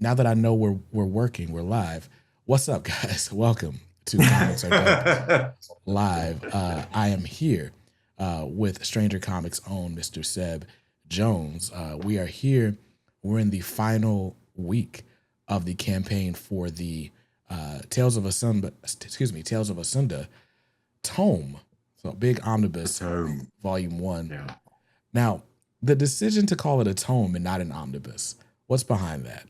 now that I know we're working, we're live. What's up, guys? Welcome to Comics Are Dope Live. I am here with Stranger Comics' own Mr. Seb Jones. We are here. We're in the final week of the campaign for the Tales of Asunda Tome. So big omnibus, volume 1. Yeah. Now, the decision to call it a tome and not an omnibus, what's behind that?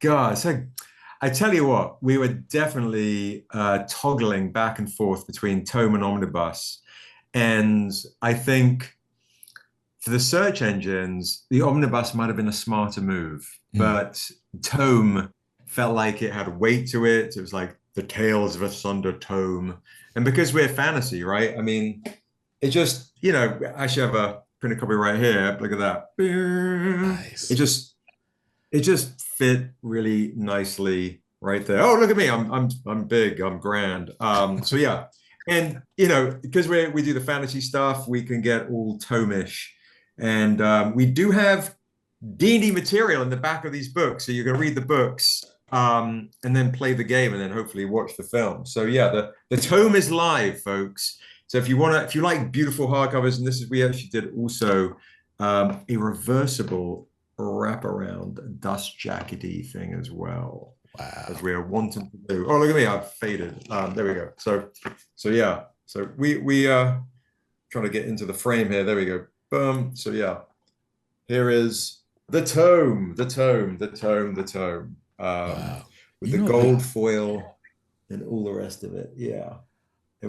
God, so I tell you what, we were definitely toggling back and forth between tome and omnibus. And I think for the search engines, the omnibus might have been a smarter move, but tome felt like it had weight to it. It was like the Tales of Asunda Tome. And because we're fantasy, right? I mean, it just, I should have a printed copy right here. Look at that. Nice. It just fit really nicely right there. Oh, look at me. I'm big, I'm grand. So yeah. And because we do the fantasy stuff, we can get all tomish. And we do have D&D material in the back of these books. So you can read the books and then play the game and then hopefully watch the film. So yeah, the tome is live, folks. So if you like beautiful hardcovers, and we actually did also a reversible wraparound dust jackety thing as well. Wow. As we are wanting to do. Oh, look at me, I've faded. There we go. So yeah. So we trying to get into the frame here. There we go. Boom. So yeah. Here is the tome. Wow. With the gold foil and all the rest of it. Yeah.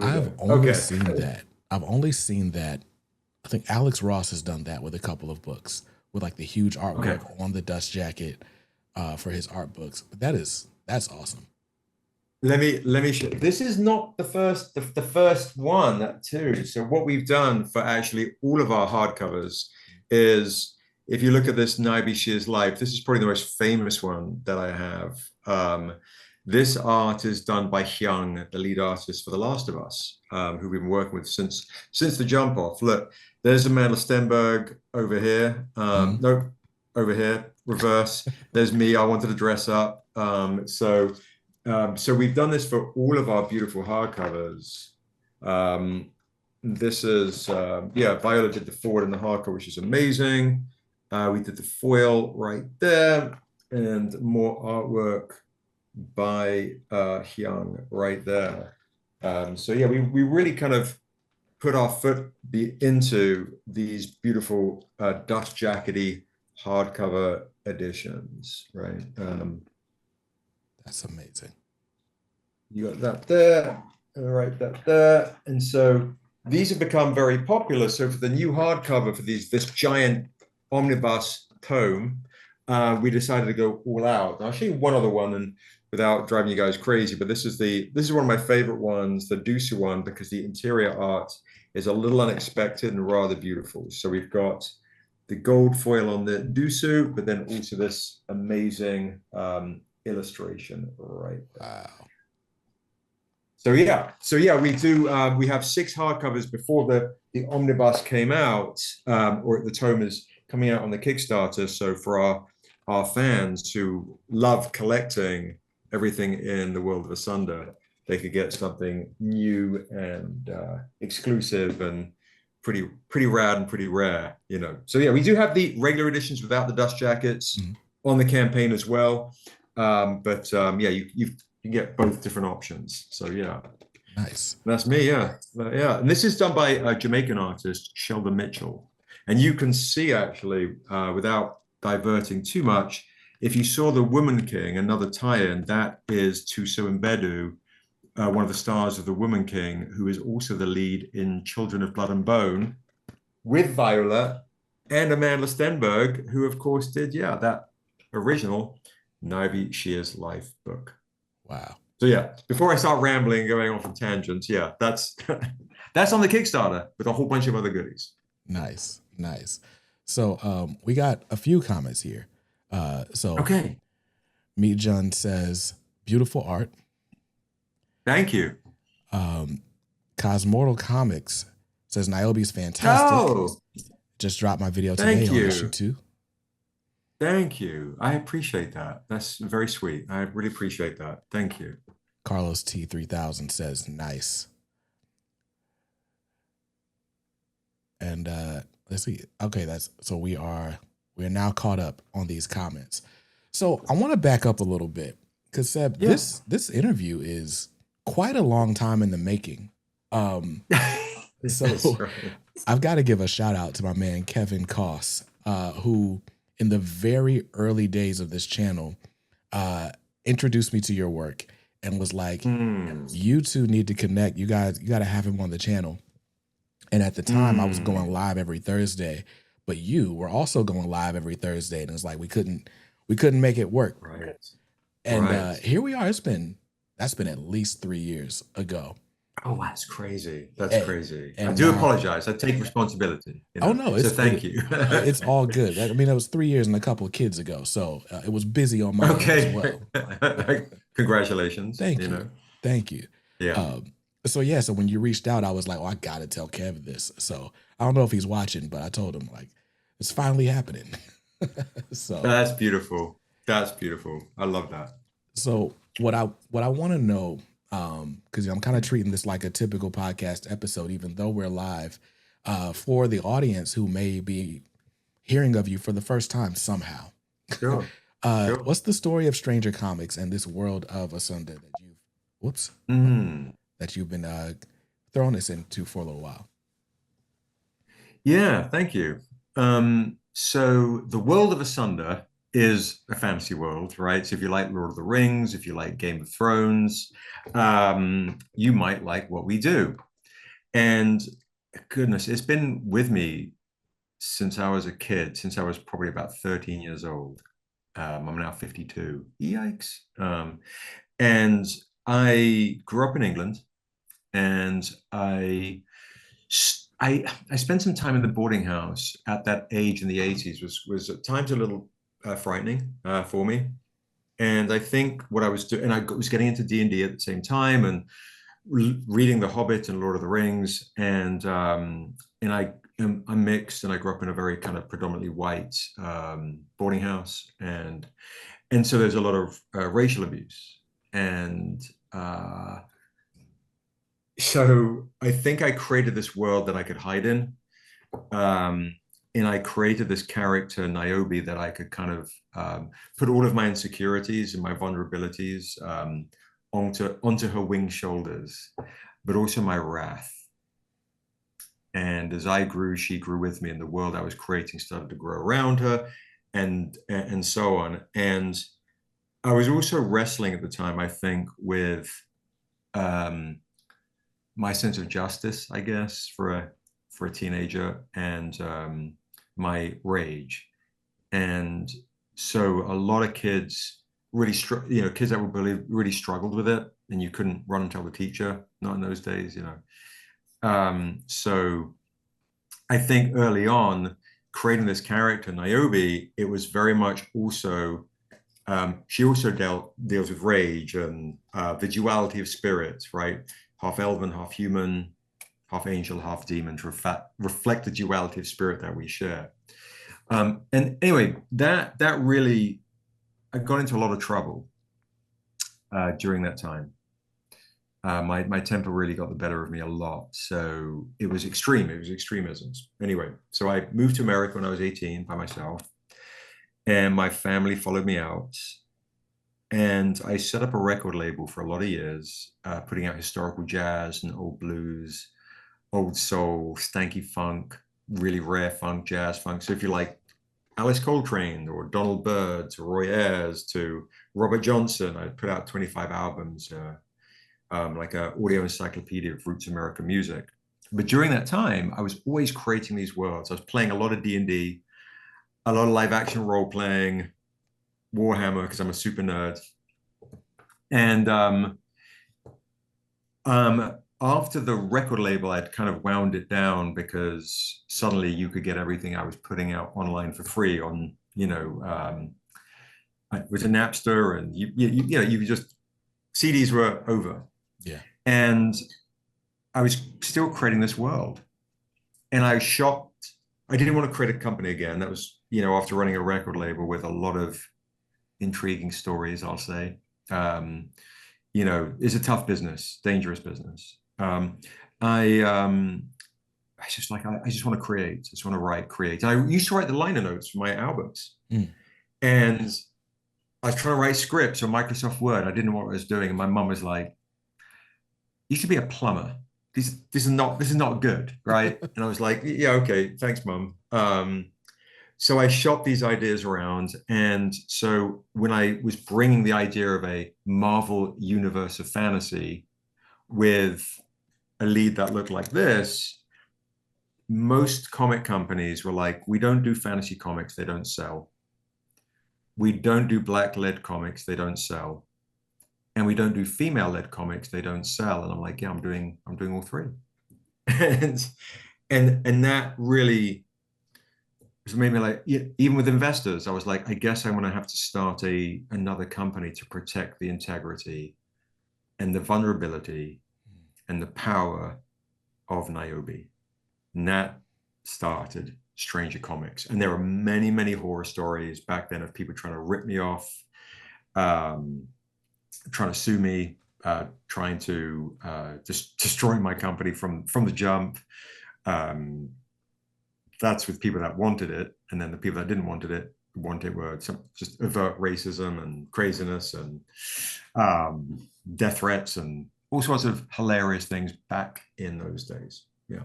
I've only seen that. I've only seen that. I think Alex Ross has done that with a couple of books with like the huge artwork on the dust jacket for his art books. But that's awesome. Let me show. This is not the first one too. So what we've done for actually all of our hardcovers is, if you look at this Niobe Shear's Life, this is probably the most famous one that I have. This art is done by Hyung, the lead artist for The Last of Us, who we've been working with since the jump off. Look, there's Amanda Stenberg over here. No, over here, reverse. There's me. I wanted to dress up. So we've done this for all of our beautiful hardcovers. This is Viola did the forward and the hardcover, which is amazing. We did the foil right there, and more artwork by Hyung right there. So yeah, we really kind of put our foot into these beautiful dust jackety hardcover editions, right? That's amazing. You got that there, right, that there. And so these have become very popular. So for the new hardcover for this giant omnibus tome, we decided to go all out. I'll show you one other one, and without driving you guys crazy, but this is one of my favorite ones, the Dusu one, because the interior art is a little unexpected and rather beautiful. So we've got the gold foil on the Dusu, but then also this amazing illustration right there. Wow. So yeah, we do. We have 6 hardcovers before the omnibus came out, or the tome is coming out on the Kickstarter. So for our fans who love collecting everything in the world of Asunda, they could get something new and exclusive and pretty rad and pretty rare, So yeah, we do have the regular editions without the dust jackets on the campaign as well. But yeah, you can get both different options. So yeah. Nice. That's me, yeah. And this is done by a Jamaican artist, Sheldon Mitchell. And you can see actually, without diverting too much, if you saw The Woman King, another tie-in, that is Tuso Mbedu, one of the stars of The Woman King, who is also the lead in Children of Blood and Bone, with Viola and Amanda Stenberg, who of course did, that original Niobe Shear's Life book. Wow. So yeah, before I start rambling and going off on tangents, that's on the Kickstarter with a whole bunch of other goodies. Nice. So we got a few comments here. Okay. Meet John says, beautiful art. Thank you. Cosmortal Comics says Niobe's fantastic. Oh, just dropped my video today on issue 2. Thank you. I appreciate that. That's very sweet. I really appreciate that. Thank you. Carlos T 3000 says nice. And let's see. Okay, that's so we're now caught up on these comments. So I want to back up a little bit because Seb, Yeah. this interview is quite a long time in the making. That's So right. I've got to give a shout out to my man Kevin Koss, who in the very early days of this channel uh, introduced me to your work and was like, Mm, "You two need to connect. You got to have him on the channel." And at the time, I was going mm, live every Thursday, but you were also going live every Thursday, and it was like we couldn't make it work. right. And Right. here we are. That's been at least 3 years ago. Oh, that's crazy. That's And, crazy. I and do now, apologize. I take responsibility, oh no, So thank you. it's all good. I mean, it was 3 years and a couple of kids ago, so it was busy on my end as Okay. well. Congratulations, Thank you, thank you. Yeah. Um, so yeah, so when you reached out, I was like, "Oh, I gotta tell Kevin this." So I don't know if he's watching, but I told him like it's finally happening. so That's beautiful. That's beautiful. I love that. so what I want to know, because I'm kind of treating this like a typical podcast episode, even though we're live, for the audience who may be hearing of you for the first time somehow. Sure. Sure. What's the story of Stranger Comics and this world of Asunda that whoops, Mm. that you've been throwing us into for a little while? Yeah, thank you. So the world of Asunda is a fantasy world, right? So if you like Lord of the Rings, if you like Game of Thrones, you might like what we do. And goodness, it's been with me since I was a kid, since I was probably about 13 years old. I'm now 52. Yikes. And I grew up in England, and I spent some time in the boarding house at that age in the 80s, was at times a little frightening for me. And I think what I was doing, and I was getting into D&D at the same time, and reading The Hobbit and Lord of the Rings, and I'm mixed, and I grew up in a very kind of predominantly white boarding house, and so there's a lot of racial abuse, and so I think I created this world that I could hide in, um, and I created this character Niobe that I could kind of put all of my insecurities and my vulnerabilities onto her winged shoulders, but also my wrath. And as I grew, she grew with me, and the world I was creating started to grow around her, and so on. And I was also wrestling at the time, I think, with um, my sense of justice, I guess, for a teenager, and my rage. And so a lot of kids kids that were bullied really struggled with it, and you couldn't run and tell the teacher, not in those days. So I think early on, creating this character, Niobe, it was very much also, she also deals with rage and the duality of spirits, right? Half elven, half human, half angel, half demon, to reflect the duality of spirit that we share. And anyway, that really, I got into a lot of trouble during that time. My temper really got the better of me a lot. So it was extreme. It was extremisms. Anyway, so I moved to America when I was 18 by myself, and my family followed me out. And I set up a record label for a lot of years, putting out historical jazz and old blues, old soul, stanky funk, really rare funk, jazz funk. So if you like Alice Coltrane or Donald Byrd to Roy Ayers to Robert Johnson, I put out 25 albums, like an audio encyclopedia of roots American music. But during that time, I was always creating these worlds. I was playing a lot of D&D, a lot of live action role playing, Warhammer, because I'm a super nerd. And after the record label, I'd kind of wound it down because suddenly you could get everything I was putting out online for free on, it was a Napster, and you could just, CDs were over. Yeah. And I was still creating this world. And I didn't want to create a company again. That was, after running a record label with a lot of intriguing stories, I'll say. It's a tough business, dangerous business. I just I just want to create. I just want to write, create. And I used to write the liner notes for my albums. And I was trying to write scripts on Microsoft Word. I didn't know what I was doing. And my mum was like, you should be a plumber. This is not good, right? And I was like, yeah, okay, thanks, mum. So I shot these ideas around. And so when I was bringing the idea of a Marvel universe of fantasy with a lead that looked like this, most comic companies were like, we don't do fantasy comics, they don't sell. We don't do black-led comics, they don't sell. And we don't do female-led comics, they don't sell. And I'm like, yeah, I'm doing all three. and that really made me like, even with investors, I was like, I guess I'm going to have to start another company to protect the integrity and the vulnerability and the power of Niobe. And that started Stranger Comics. And there were many, many horror stories back then of people trying to rip me off, trying to sue me, trying to just destroy my company from the jump. That's with people that wanted it. And then the people that didn't want it were just overt racism and craziness and death threats and all sorts of hilarious things back in those days. Yeah.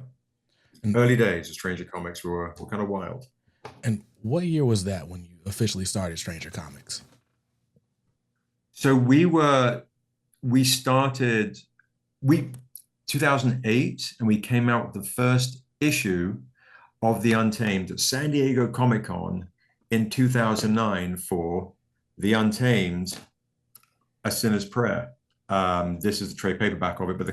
Early days of Stranger Comics were kind of wild. And what year was that when you officially started Stranger Comics? So we started 2008, and we came out with the first issue of The Untamed at San Diego Comic-Con in 2009 for The Untamed, A Sinner's Prayer. This is the trade paperback of it, but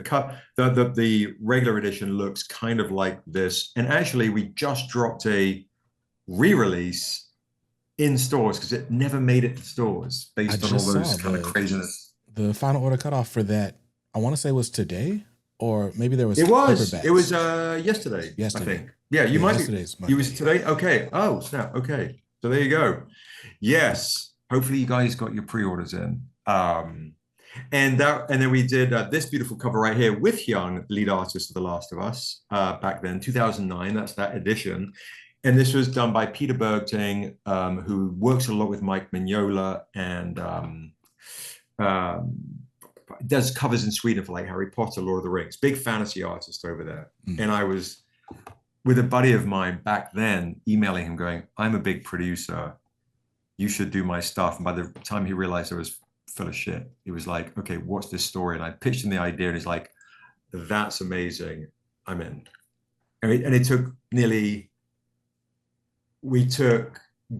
the regular edition looks kind of like this. And actually, we just dropped a re-release in stores because it never made it to stores based on all those kind of craziness. The final order cutoff for that, I want to say, was today, or maybe there was. It was yesterday. I think. Yeah, you might be. It was today. Okay. Oh snap. Okay. So there you go. Yes. Hopefully, you guys got your pre-orders in. And then we did this beautiful cover right here with Young, lead artist of The Last of Us, back then, 2009. That's that edition. And this was done by Peter Bergting, who works a lot with Mike Mignola and does covers in Sweden for like Harry Potter, Lord of the Rings. Big fantasy artist over there. And I was with a buddy of mine back then, emailing him going, I'm a big producer. You should do my stuff. And by the time he realized I was full of shit, he was like, okay, what's this story? And I pitched him the idea, and he's like, that's amazing, I'm in. And it took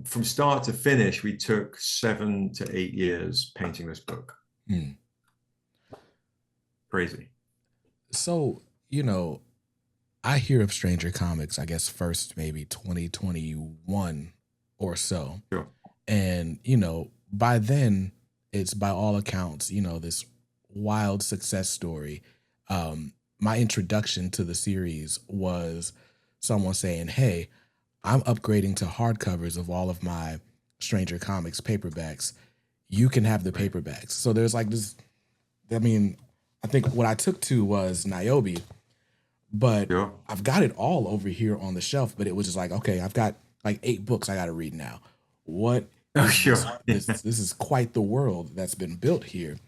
from start to finish, we took 7 to 8 years painting this book. Crazy. So, I hear of Stranger Comics, I guess first maybe 2021 or so. Sure. And, by then, it's by all accounts, this wild success story. My introduction to the series was someone saying, hey, I'm upgrading to hardcovers of all of my Stranger Comics paperbacks. You can have the paperbacks. So there's like this, I think what I took to was Niobe, but I've got it all over here on the shelf, but it was just like, okay, I've got like 8 books I got to read now. What? Oh, sure. This is quite the world that's been built here.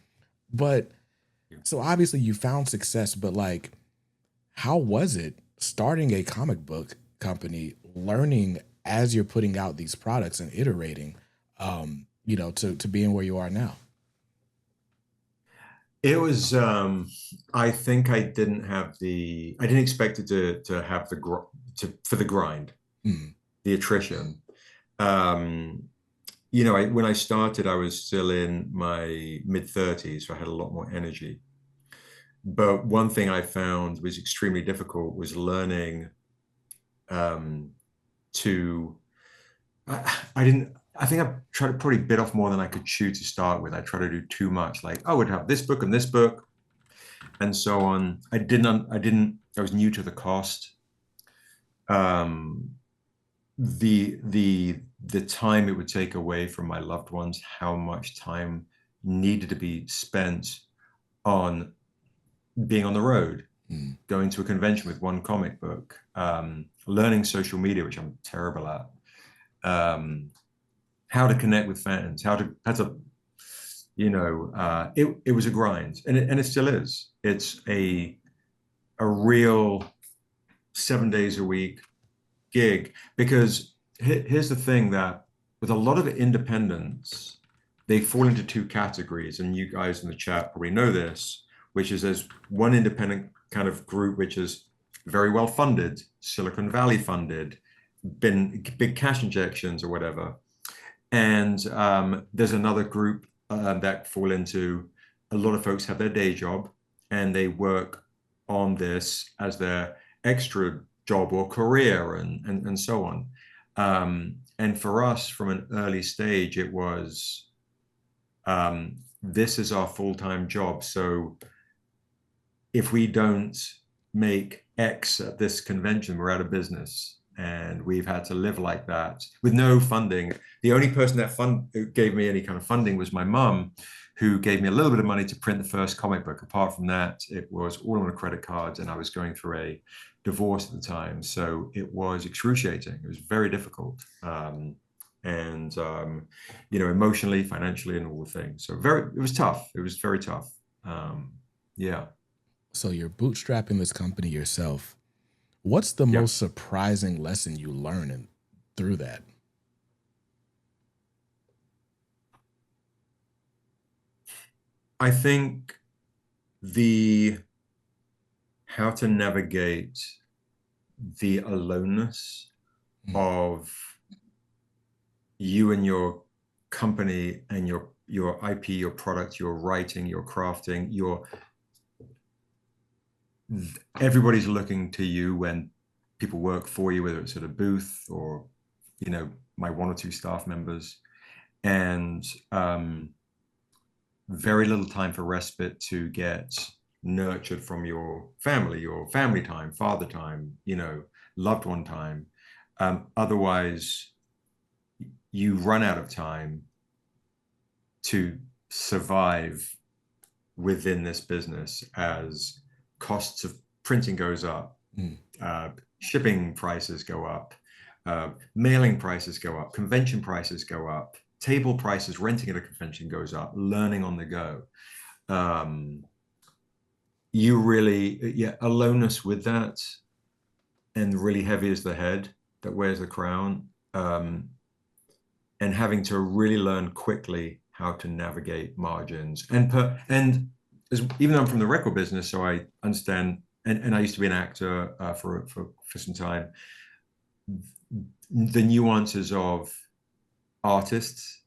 But so obviously you found success, but like, how was it starting a comic book company, learning as you're putting out these products and iterating, to being where you are now? It was, I think I didn't expect it to have for the grind, the attrition. When I started, I was still in my mid-30s, so I had a lot more energy. But one thing I found was extremely difficult was learning I think I tried to probably bit off more than I could chew to start with. I tried to do too much, like, I would have this book and this book and so on. I was new to the cost. the time it would take away from my loved ones, how much time needed to be spent on being on the road, going to a convention with one comic book, learning social media, which I'm terrible at, how to connect with fans, how to it was a grind, and it still is. It's a real 7 days a week gig, because here's the thing, that with a lot of independents, they fall into two categories, and you guys in the chat probably know this, which is there's one independent kind of group which is very well funded, Silicon Valley funded, been big cash injections or whatever, and there's another group that fall into, a lot of folks have their day job and they work on this as their extra job or career, and so on. And for us, from an early stage, it was, this is our full-time job. So if we don't make X at this convention, we're out of business. And we've had to live like that with no funding. The only person that gave me any kind of funding was my mum, who gave me a little bit of money to print the first comic book. Apart from that, it was all on a credit card, and I was going through a divorce at the time. So it was excruciating. It was very difficult. Emotionally, financially, and all the things. So it was tough. It was very tough. Yeah. So you're bootstrapping this company yourself. What's the most surprising lesson you learned through that? I think how to navigate the aloneness of you and your company and your IP, your product, your writing, your crafting, everybody's looking to you when people work for you, whether it's at a booth or, my one or two staff members, and very little time for respite to get nurtured from your family time, father time, loved one time. Otherwise, you run out of time to survive within this business as costs of printing goes up, shipping prices go up, mailing prices go up, convention prices go up, table prices, renting at a convention goes up, learning on the go. You really, aloneness with that, and really heavy is the head that wears the crown, and having to really learn quickly how to navigate margins. Even though I'm from the record business, so I understand, and I used to be an actor for some time, the nuances of artists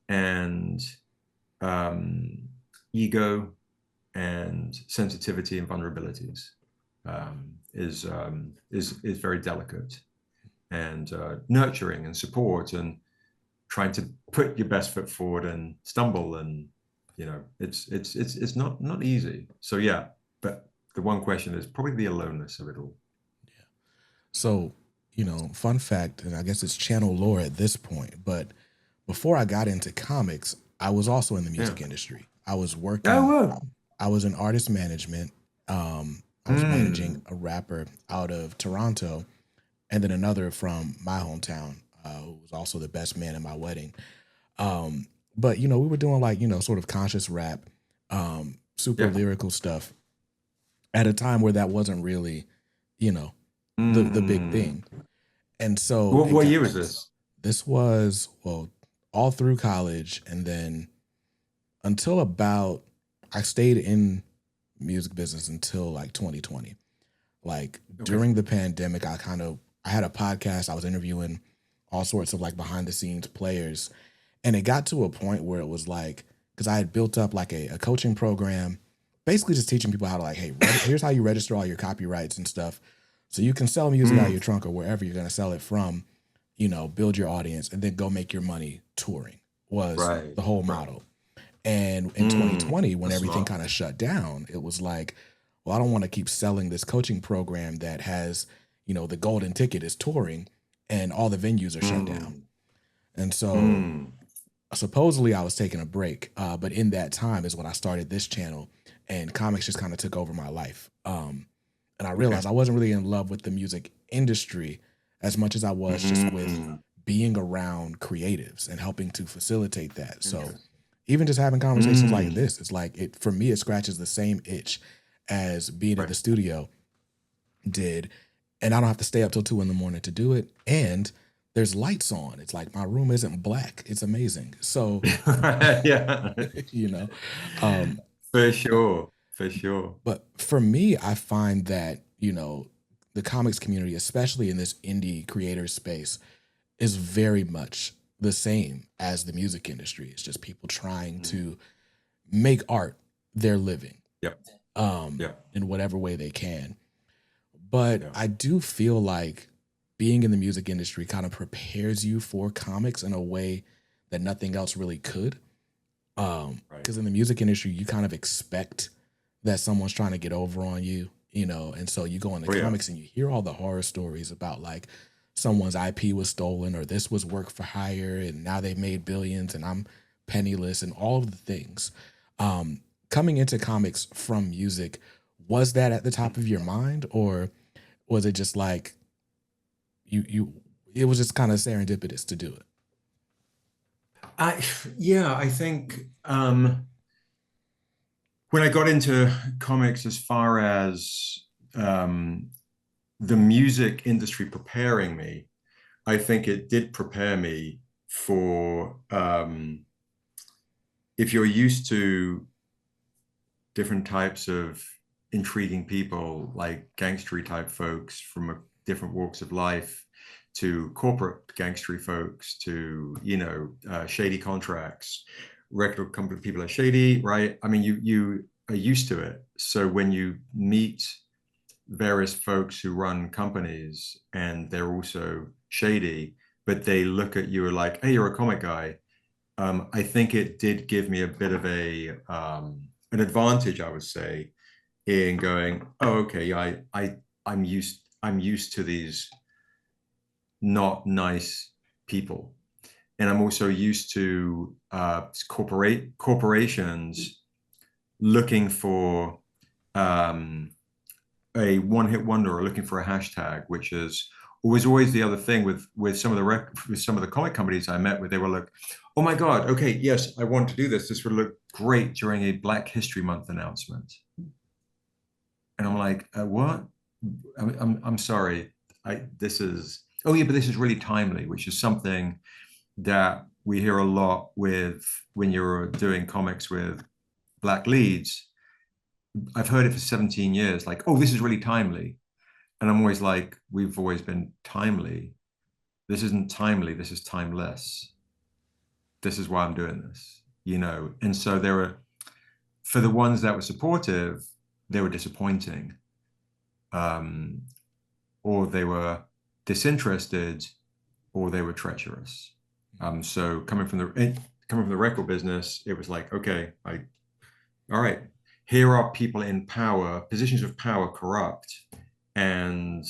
and ego and sensitivity and vulnerabilities is very delicate, and nurturing and support and trying to put your best foot forward and stumble, and it's not easy. So but the one question is probably the aloneness of it all. Yeah. So fun fact, and I guess it's channel lore at this point, but before I got into comics, I was also in the music industry. I was working. I was in artist management. I was managing a rapper out of Toronto, and then another from my hometown, who was also the best man at my wedding. But we were doing sort of conscious rap, super lyrical stuff at a time where that wasn't really, the big thing. And so what year was this? This was, all through college, and then until I stayed in music business until 2020. During the pandemic, I had a podcast. I was interviewing all sorts of behind the scenes players. And it got to a point where it was because I had built up a coaching program, basically just teaching people how to hey, here's how you register all your copyrights and stuff. So you can sell music out of your trunk or wherever you're going to sell it from, build your audience, and then go make your money touring was the whole model. And in 2020, when everything kind of shut down, it was I don't want to keep selling this coaching program that has, the golden ticket is touring, and all the venues are shut down. And so Mm. supposedly I was taking a break, but in that time is when I started this channel, and comics just kind of took over my life. And I realized I wasn't really in love with the music industry as much as I was just with being around creatives and helping to facilitate that. So even just having conversations like this, it's like it for me, it scratches the same itch as being at the studio did. And I don't have to stay up till 2 a.m. to do it. And there's lights on. It's like my room isn't black. It's amazing. So Yeah, you know, for sure, for sure. but for me, I find that, the comics community, especially in this indie creator space, is very much the same as the music industry. It's just people trying to make art their living, Yep. in whatever way they can. But Yeah. I do feel like being in the music industry kind of prepares you for comics in a way that nothing else really could. Because in the music industry, you kind of expect that someone's trying to get over on you, and so you go into comics and you hear all the horror stories about like someone's IP was stolen or this was work for hire and now they've made billions and I'm penniless and all of the things. Coming into comics from music, was that at the top of your mind, or was it just like it was just kind of serendipitous to do it? I think when I got into comics, as far as the music industry preparing me, I think it did prepare me for if you're used to different types of intriguing people, like gangstery type folks from different walks of life, to corporate gangstery folks, to shady contracts. Record company people are shady, right? I mean, you are used to it. So when you meet various folks who run companies and they're also shady, but they look at you like, hey, you're a comic guy. I think it did give me a bit of an advantage, I would say, in going, oh, okay, I'm used to these not nice people, and I'm also used to corporations looking for a one-hit wonder or looking for a hashtag, which is always the other thing with some of the comic companies I met with. They were like, oh my God, okay, yes, I want to do this. This would look great during a Black History Month announcement. And I'm like, what? I'm sorry. This is, oh yeah, but this is really timely, which is something that we hear a lot with when you're doing comics with Black leads. I've heard it for 17 years, like, oh, this is really timely. And I'm always like, we've always been timely. This isn't timely, this is timeless. This is why I'm doing this, And so there were, for the ones that were supportive, they were disappointing. Or they were disinterested, or they were treacherous. So coming from the record business, it was like, okay, all right, here are people in power, positions of power corrupt, and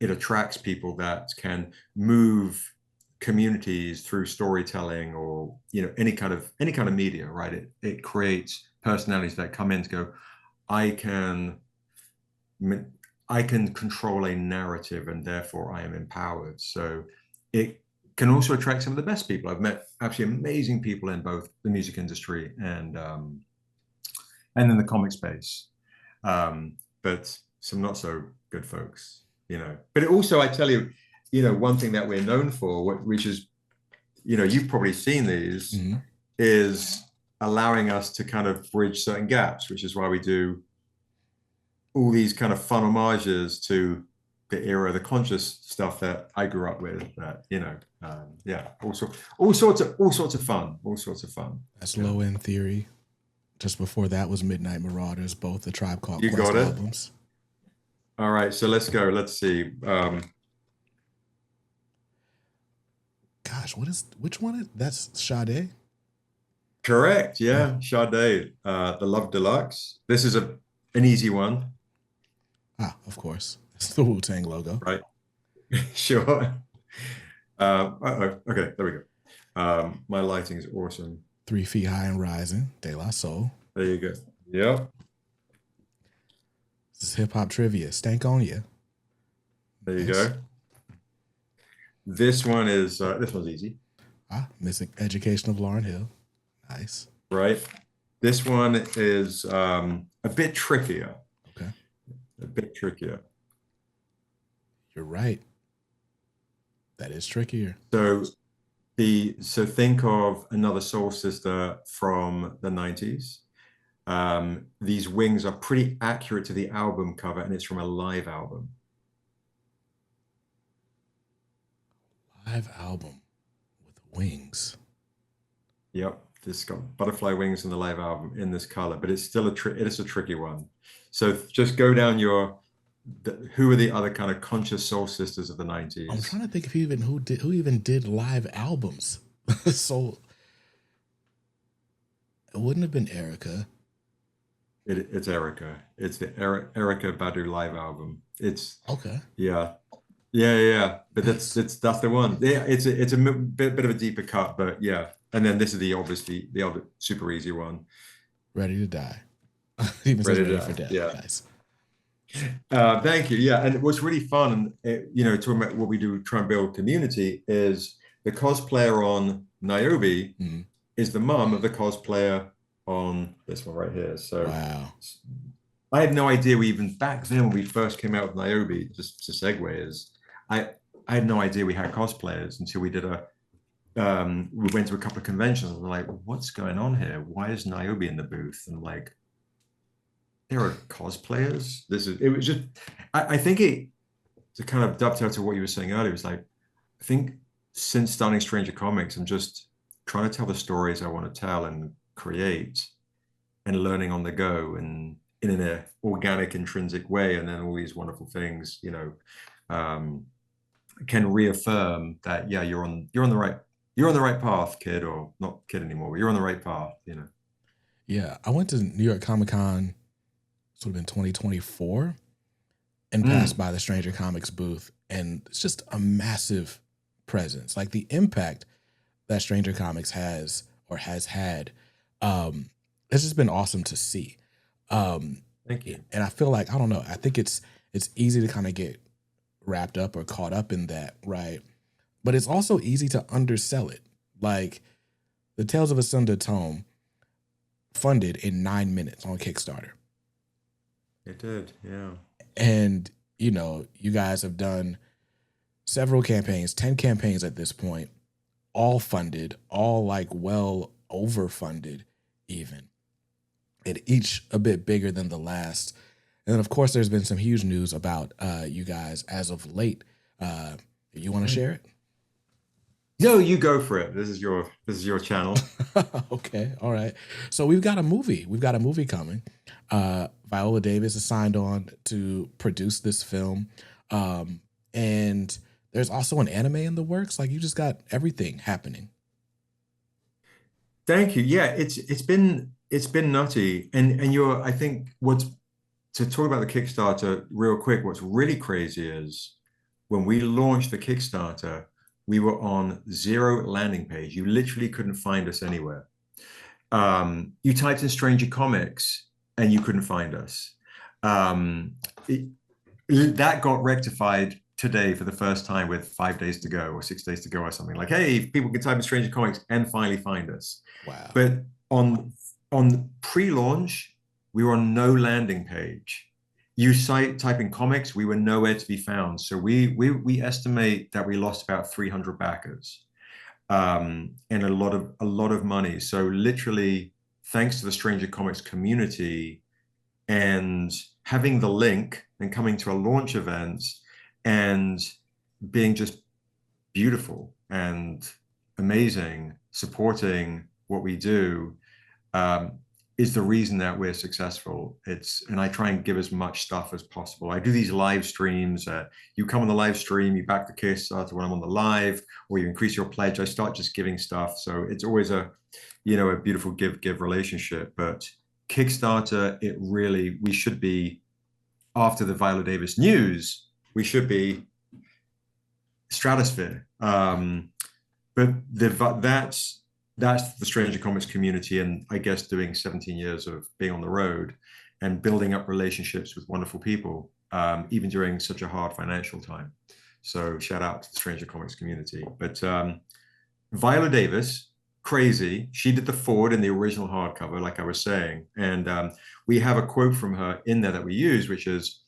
it attracts people that can move communities through storytelling or any kind of media, right? It creates personalities that come in to go, I can control a narrative and therefore I am empowered. So it can also attract some of the best people. I've met absolutely amazing people in both the music industry and in the comic space, but some not so good folks, But it also, I tell you, one thing that we're known for, which is, you've probably seen these, is allowing us to kind of bridge certain gaps, which is why we do all these kind of fun homages to the era, the conscious stuff that I grew up with. That all sorts of fun. That's Low End Theory. Just before that was Midnight Marauders, both the Tribe Called You Quest got it. albums. All right, so let's go. Let's see. Gosh, which one is that's Sade? Correct. Yeah, Sade, the Love Deluxe. This is an easy one. Of course. It's the Wu-Tang logo. Right. Sure. Okay, there we go. My lighting is awesome. 3 feet high and rising. De La Soul. There you go. Yep. This is hip hop trivia. Stank on you. There you Nice. go. This one's easy, Missing Education of Lauryn Hill. Nice. right? This one is a bit trickier. Okay. A bit trickier. You're right. That is trickier. So think of Another Soul Sister from the 90s. These wings are pretty accurate to the album cover, and it's from a live album. Live album with wings. Yep, it's got butterfly wings in the live album in this color, but it's still it is a tricky one. So just go down who are the other kind of conscious soul sisters of the 90s? I'm trying to think of who even did live albums. So it wouldn't have been Erica. It's Erica. It's the Erica Badu live album. It's Okay. yeah. Yeah. But that's the one. Yeah, it's a bit of a deeper cut, but yeah. And then this is obviously the other super easy one. Ready to Die. Even says ready for death. Yeah. Nice. Thank you. Yeah, and what's really fun, and talking about what we do, try and build community, is the cosplayer on Niobe is the mom of the cosplayer on this one right here. So wow. I had no idea back then when we first came out with Niobe, just to segue is I had no idea we had cosplayers until we did we went to a couple of conventions and we're like, what's going on here? Why is Niobe in the booth? And like, there are cosplayers. I think to kind of dovetail to what you were saying earlier, was like, I think since starting Stranger Comics, I'm just trying to tell the stories I want to tell and create and learning on the go and in an organic, intrinsic way. And then all these wonderful things, can reaffirm that, yeah, you're on the right path, kid, or not kid anymore, but you're on the right path, Yeah. I went to New York Comic Con, sort of in 2024, and passed by the Stranger Comics booth. And it's just a massive presence. Like the impact that Stranger Comics has or has had, it's just been awesome to see. Thank you. And I feel like, I don't know, I think it's easy to kind of get wrapped up or caught up in that, right? But it's also easy to undersell it. Like the Tales of Asunda Tome funded in 9 minutes on Kickstarter. It did, yeah. And, you guys have done several campaigns, 10 campaigns at this point, all funded, all like well overfunded even. And each a bit bigger than the last. And then, of course, there's been some huge news about you guys as of late. You want to share it? Yo, you go for it. This is your channel. Okay, all right. So we've got a movie. We've got a movie coming. Viola Davis is signed on to produce this film, and there's also an anime in the works. Like you just got everything happening. Thank you. Yeah, it's been nutty, and I think to talk about the Kickstarter real quick, what's really crazy is when we launched the Kickstarter, we were on 0 landing page. You literally couldn't find us anywhere. You typed in Stranger Comics and you couldn't find us. That got rectified today for the first time with 5 days to go or 6 days to go or something. Like, hey, people can type in Stranger Comics and finally find us. Wow. But on pre-launch, we were on no landing page. You type in comics, we were nowhere to be found. So we estimate that we lost about 300 backers, and a lot of money. So literally, thanks to the Stranger Comics community and having the link and coming to a launch event and being just beautiful and amazing, supporting what we do, is the reason that we're successful. And I try and give as much stuff as possible. I do these live streams. You come on the live stream, you back the Kickstarter when I'm on the live, or you increase your pledge. I start just giving stuff. So it's always a beautiful give relationship. But Kickstarter, we should be, after the Viola Davis news, we should be stratosphere. But that's the Stranger Comics community, and I guess doing 17 years of being on the road and building up relationships with wonderful people, even during such a hard financial time. So shout out to the Stranger Comics community. But Viola Davis, crazy. She did the forward in the original hardcover, like I was saying. And we have a quote from her in there that we use, which is,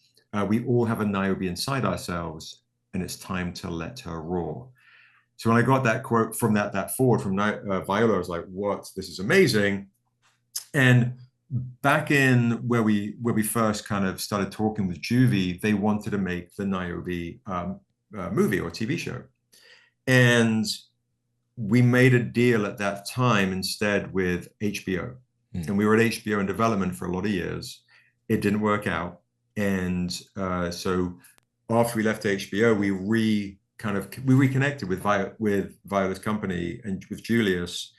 we all have a Niobe inside ourselves, and it's time to let her roar. So when I got that quote from that forward from Viola, I was like, what? This is amazing. And back in where we first kind of started talking with Juvie, they wanted to make the Niobe movie or TV show. And we made a deal at that time instead with HBO. And we were at HBO in development for a lot of years. It didn't work out. And so after we left HBO, we reconnected with Viola's company and with Julius,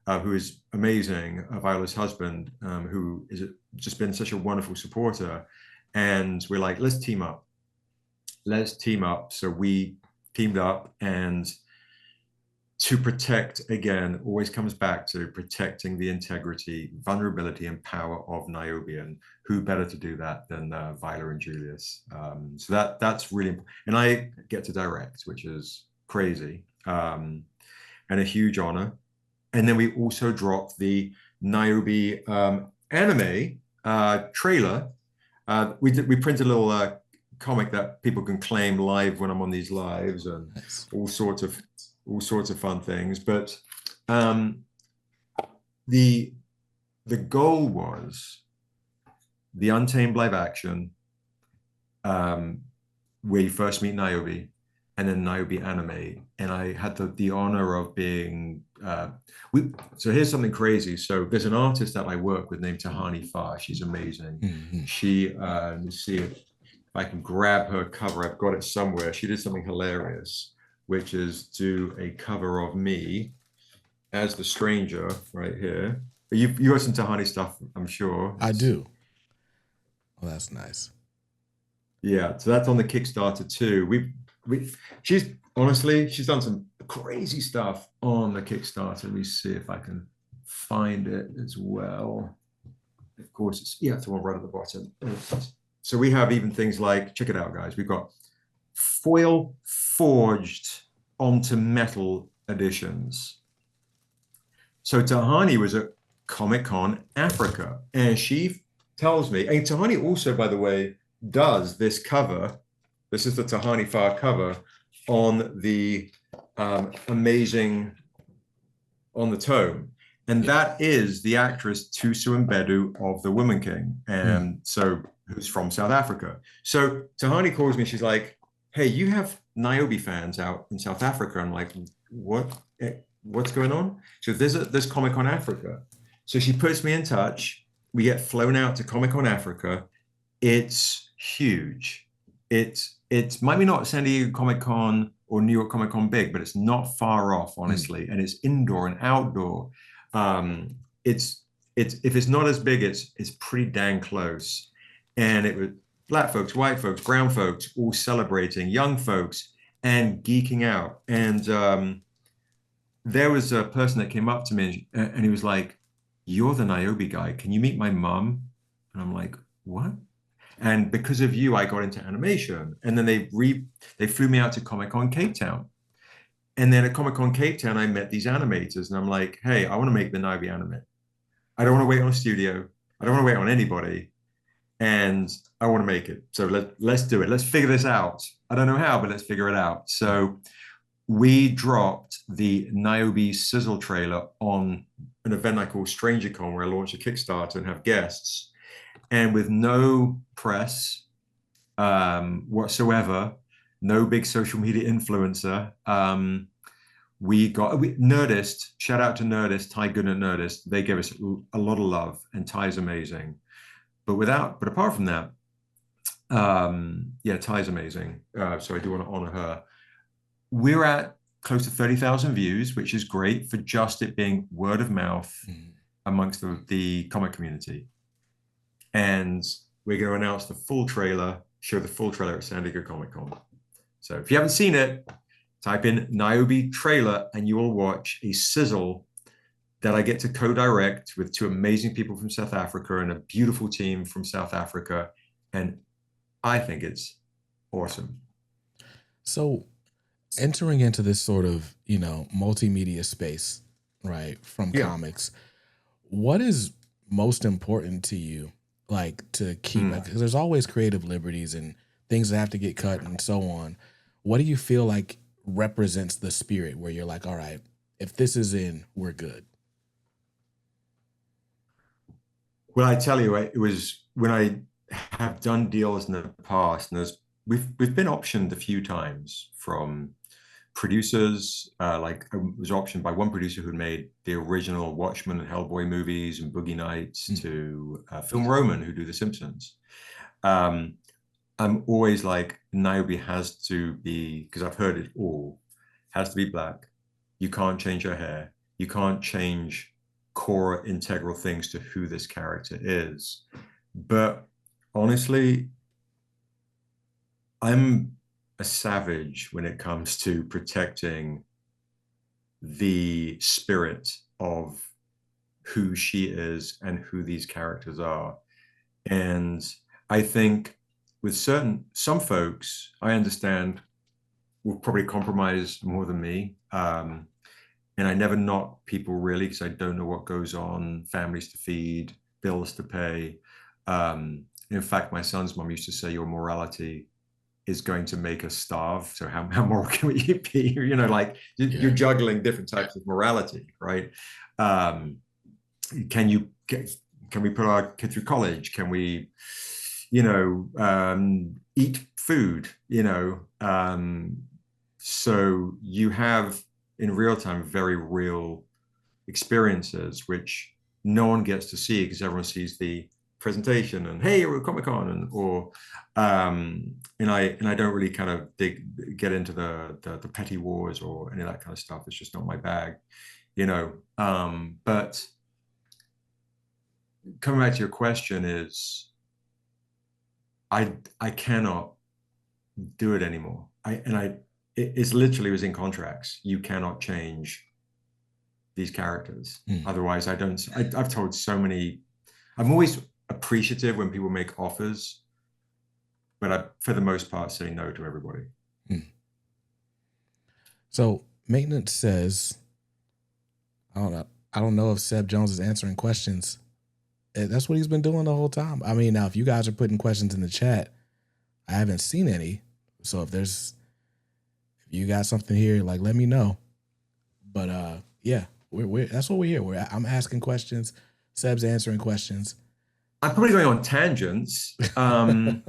who is amazing, Viola's husband, who is just been such a wonderful supporter. And we're like, let's team up. Let's team up. So we teamed up, and to protect, again, always comes back to protecting the integrity, vulnerability, and power of Niobe. And who better to do that than Viola and Julius? So that's really important. And I get to direct, which is crazy, and a huge honor. And then we also dropped the Niobe anime trailer. We printed a little comic that people can claim live when I'm on these lives, and nice. all sorts of fun things. But the goal was the Untamed live action, where you first meet Niobe, and then Niobe anime. And I had the honor of being, so here's something crazy. So there's an artist that I work with named Tahani Farr. She's amazing. Mm-hmm. She, let's see if I can grab her cover. I've got it somewhere. She did something hilarious, which is do a cover of me as the stranger right here. You got some Tahani stuff, I'm sure. I do. Well, that's nice. Yeah, so that's on the Kickstarter too. She's done some crazy stuff on the Kickstarter. Let me see if I can find it as well. Of course, it's the one right at the bottom. So we have even things like, check it out, guys. We've got foil forged onto metal editions. So Tahani was at Comic-Con Africa, and she tells me, and Tahani also, by the way, does this cover. This is the Tahani Farr cover on the amazing, on the tome. And that is the actress Tusu Mbedu of The Woman King, and so who's from South Africa. So Tahani calls me, she's like, hey, you have Niobe fans out in South Africa. I'm like, what's going on? So there's Comic-Con Africa. So she puts me in touch. We get flown out to Comic-Con Africa. It's huge. It's might be not San Diego Comic-Con or New York Comic-Con big, but it's not far off, honestly. And it's indoor and outdoor. It's if it's not as big, it's pretty dang close. And it was Black folks, white folks, brown folks, all celebrating, young folks, and geeking out. And there was a person that came up to me, and he was like, you're the Niobe guy. Can you meet my mom? And I'm like, what? And because of you, I got into animation. And then they flew me out to Comic-Con Cape Town. And then at Comic-Con Cape Town, I met these animators. And I'm like, hey, I want to make the Niobe anime. I don't want to wait on a studio. I don't want to wait on anybody. And I want to make it. So let's do it. Let's figure this out. I don't know how, but let's figure it out. So we dropped the Niobe sizzle trailer on an event I call StrangerCon, where I launch a Kickstarter and have guests. And with no press whatsoever, no big social media influencer, Nerdist, shout out to Nerdist, Ty Good at Nerdist. They gave us a lot of love, and Ty's amazing. But apart from that, Ty's amazing. So I do want to honor her. We're at close to 30,000 views, which is great for just it being word of mouth amongst the comic community. And we're going to announce show the full trailer at San Diego Comic-Con. So if you haven't seen it, type in Niobe trailer, and you will watch a sizzle that I get to co-direct with two amazing people from South Africa and a beautiful team from South Africa. And I think it's awesome. So entering into this sort of, multimedia space, right, from Yeah. comics, what is most important to you, like to keep, because there's always creative liberties and things that have to get cut and so on. What do you feel like represents the spirit where you're like, all right, if this is in, we're good? Well, I tell you, it was when I have done deals in the past, and we've been optioned a few times from producers. Like I was optioned by one producer who made the original Watchmen and Hellboy movies and Boogie Nights to Film Roman, who do The Simpsons. Um, I'm always like, Niobe has to be, because I've heard it all, has to be black. You can't change her hair. You can't change core integral things to who this character is. But honestly, I'm a savage when it comes to protecting the spirit of who she is and who these characters are. And I think with some folks, I understand will probably compromise more than me. And I never knock people really because I don't know what goes on, families to feed, bills to pay. In fact, my son's mom used to say, your morality is going to make us starve. So how moral can we be? Like you're juggling different types of morality, right? Can we put our kid through college? Can we, eat food? So you have in real time very real experiences which no one gets to see because everyone sees the presentation and hey, we're Comic-Con and I don't really kind of get into the petty wars or any of that kind of stuff. It's just not my bag, but coming back to your question is I cannot do it anymore. It's literally was in contracts. You cannot change these characters. Otherwise, I've told so many, I'm always appreciative when people make offers, but I, for the most part, say no to everybody. So maintenance says, I don't know if Seb Jones is answering questions. That's what he's been doing the whole time. I mean, now if you guys are putting questions in the chat, I haven't seen any. So if you got something here, like let me know. But yeah, we're that's what we're here. I'm asking questions. Seb's answering questions. I'm probably going on tangents. I'm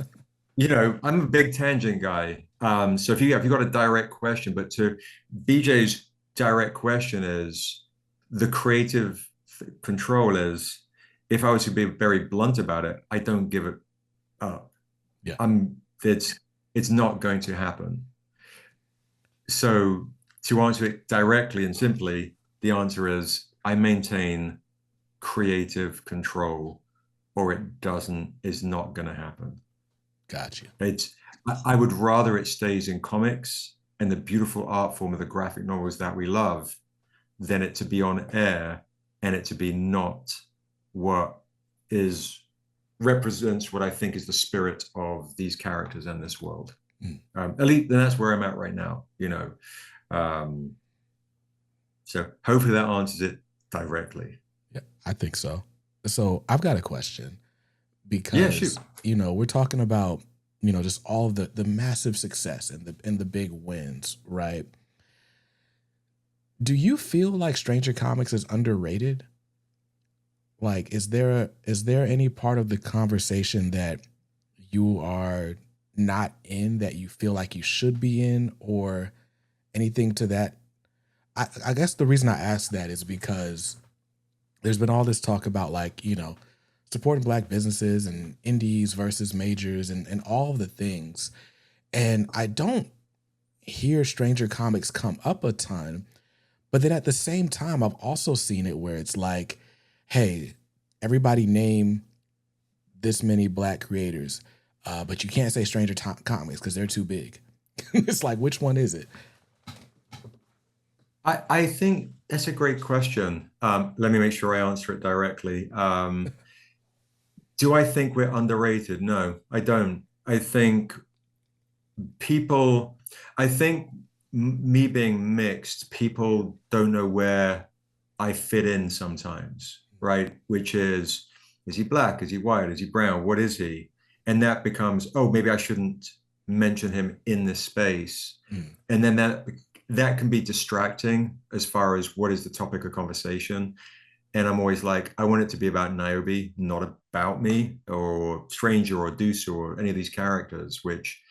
a big tangent guy. So if you've got a direct question, but to BJ's direct question is the creative control is, if I was to be very blunt about it, I don't give it up. Yeah. It's not going to happen. So to answer it directly and simply, the answer is I maintain creative control or is not going to happen. Gotcha. I would rather it stays in comics and the beautiful art form of the graphic novels that we love than it to be on air and it to be not what represents what I think is the spirit of these characters and this world. At least that's where I'm at right now, so hopefully that answers it directly. Yeah, I think so. So I've got a question because, we're talking about, just all of the massive success and the big wins, right? Do you feel like Stranger Comics is underrated? Like, is there any part of the conversation that you are not in that you feel like you should be in or anything to that? I guess the reason I ask that is because there's been all this talk about supporting Black businesses and indies versus majors and all of the things. And I don't hear Stranger Comics come up a ton, but then at the same time, I've also seen it where it's like, hey, everybody name this many Black creators, but you can't say Stranger Comics because they're too big. It's like, which one is it? I think that's a great question. Let me make sure I answer it directly. Do I think we're underrated? No, I don't. I think people, I think me being mixed, people don't know where I fit in sometimes, right? Which is he black? Is he white? Is he brown? What is he? And that becomes, oh, maybe I shouldn't mention him in this space. Mm. And then that can be distracting as far as what is the topic of conversation. And I'm always like, I want it to be about Niobe, not about me or Stranger or Deuce or any of these characters, which